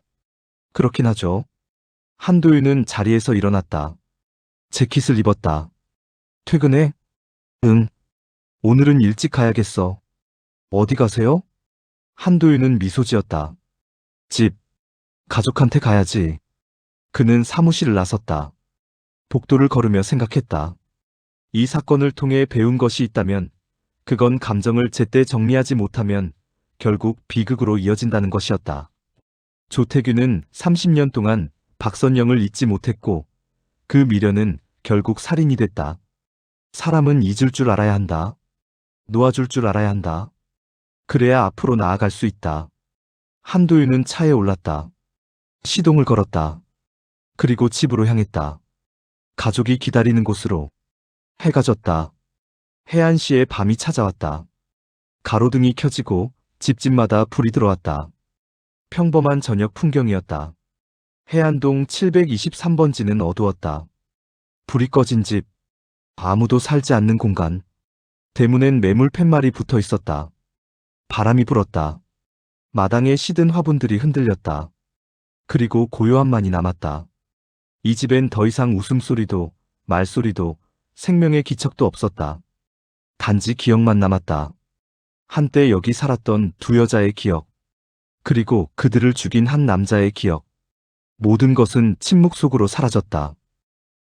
Speaker 1: 그렇긴 하죠. 한도윤은 자리에서 일어났다. 재킷을 입었다. 퇴근해? 응. 오늘은 일찍 가야겠어. 어디 가세요? 한도윤은 미소 지었다. 집. 가족한테 가야지. 그는 사무실을 나섰다. 복도를 걸으며 생각했다. 이 사건을 통해 배운 것이 있다면 그건 감정을 제때 정리하지 못하면 결국 비극으로 이어진다는 것이었다. 조태균은 30년 동안 박선영을 잊지 못했고 그 미련은 결국 살인이 됐다. 사람은 잊을 줄 알아야 한다. 놓아줄 줄 알아야 한다. 그래야 앞으로 나아갈 수 있다. 한도윤은 차에 올랐다. 시동을 걸었다. 그리고 집으로 향했다. 가족이 기다리는 곳으로. 해가 졌다. 해안시에 밤이 찾아왔다. 가로등이 켜지고 집집마다 불이 들어왔다. 평범한 저녁 풍경이었다. 해안동 723번지는 어두웠다. 불이 꺼진 집. 아무도 살지 않는 공간. 대문엔 매물 팻말이 붙어 있었다. 바람이 불었다. 마당에 시든 화분들이 흔들렸다. 그리고 고요함만이 남았다. 이 집엔 더 이상 웃음소리도 말소리도 생명의 기척도 없었다. 단지 기억만 남았다. 한때 여기 살았던 두 여자의 기억. 그리고 그들을 죽인 한 남자의 기억. 모든 것은 침묵 속으로 사라졌다.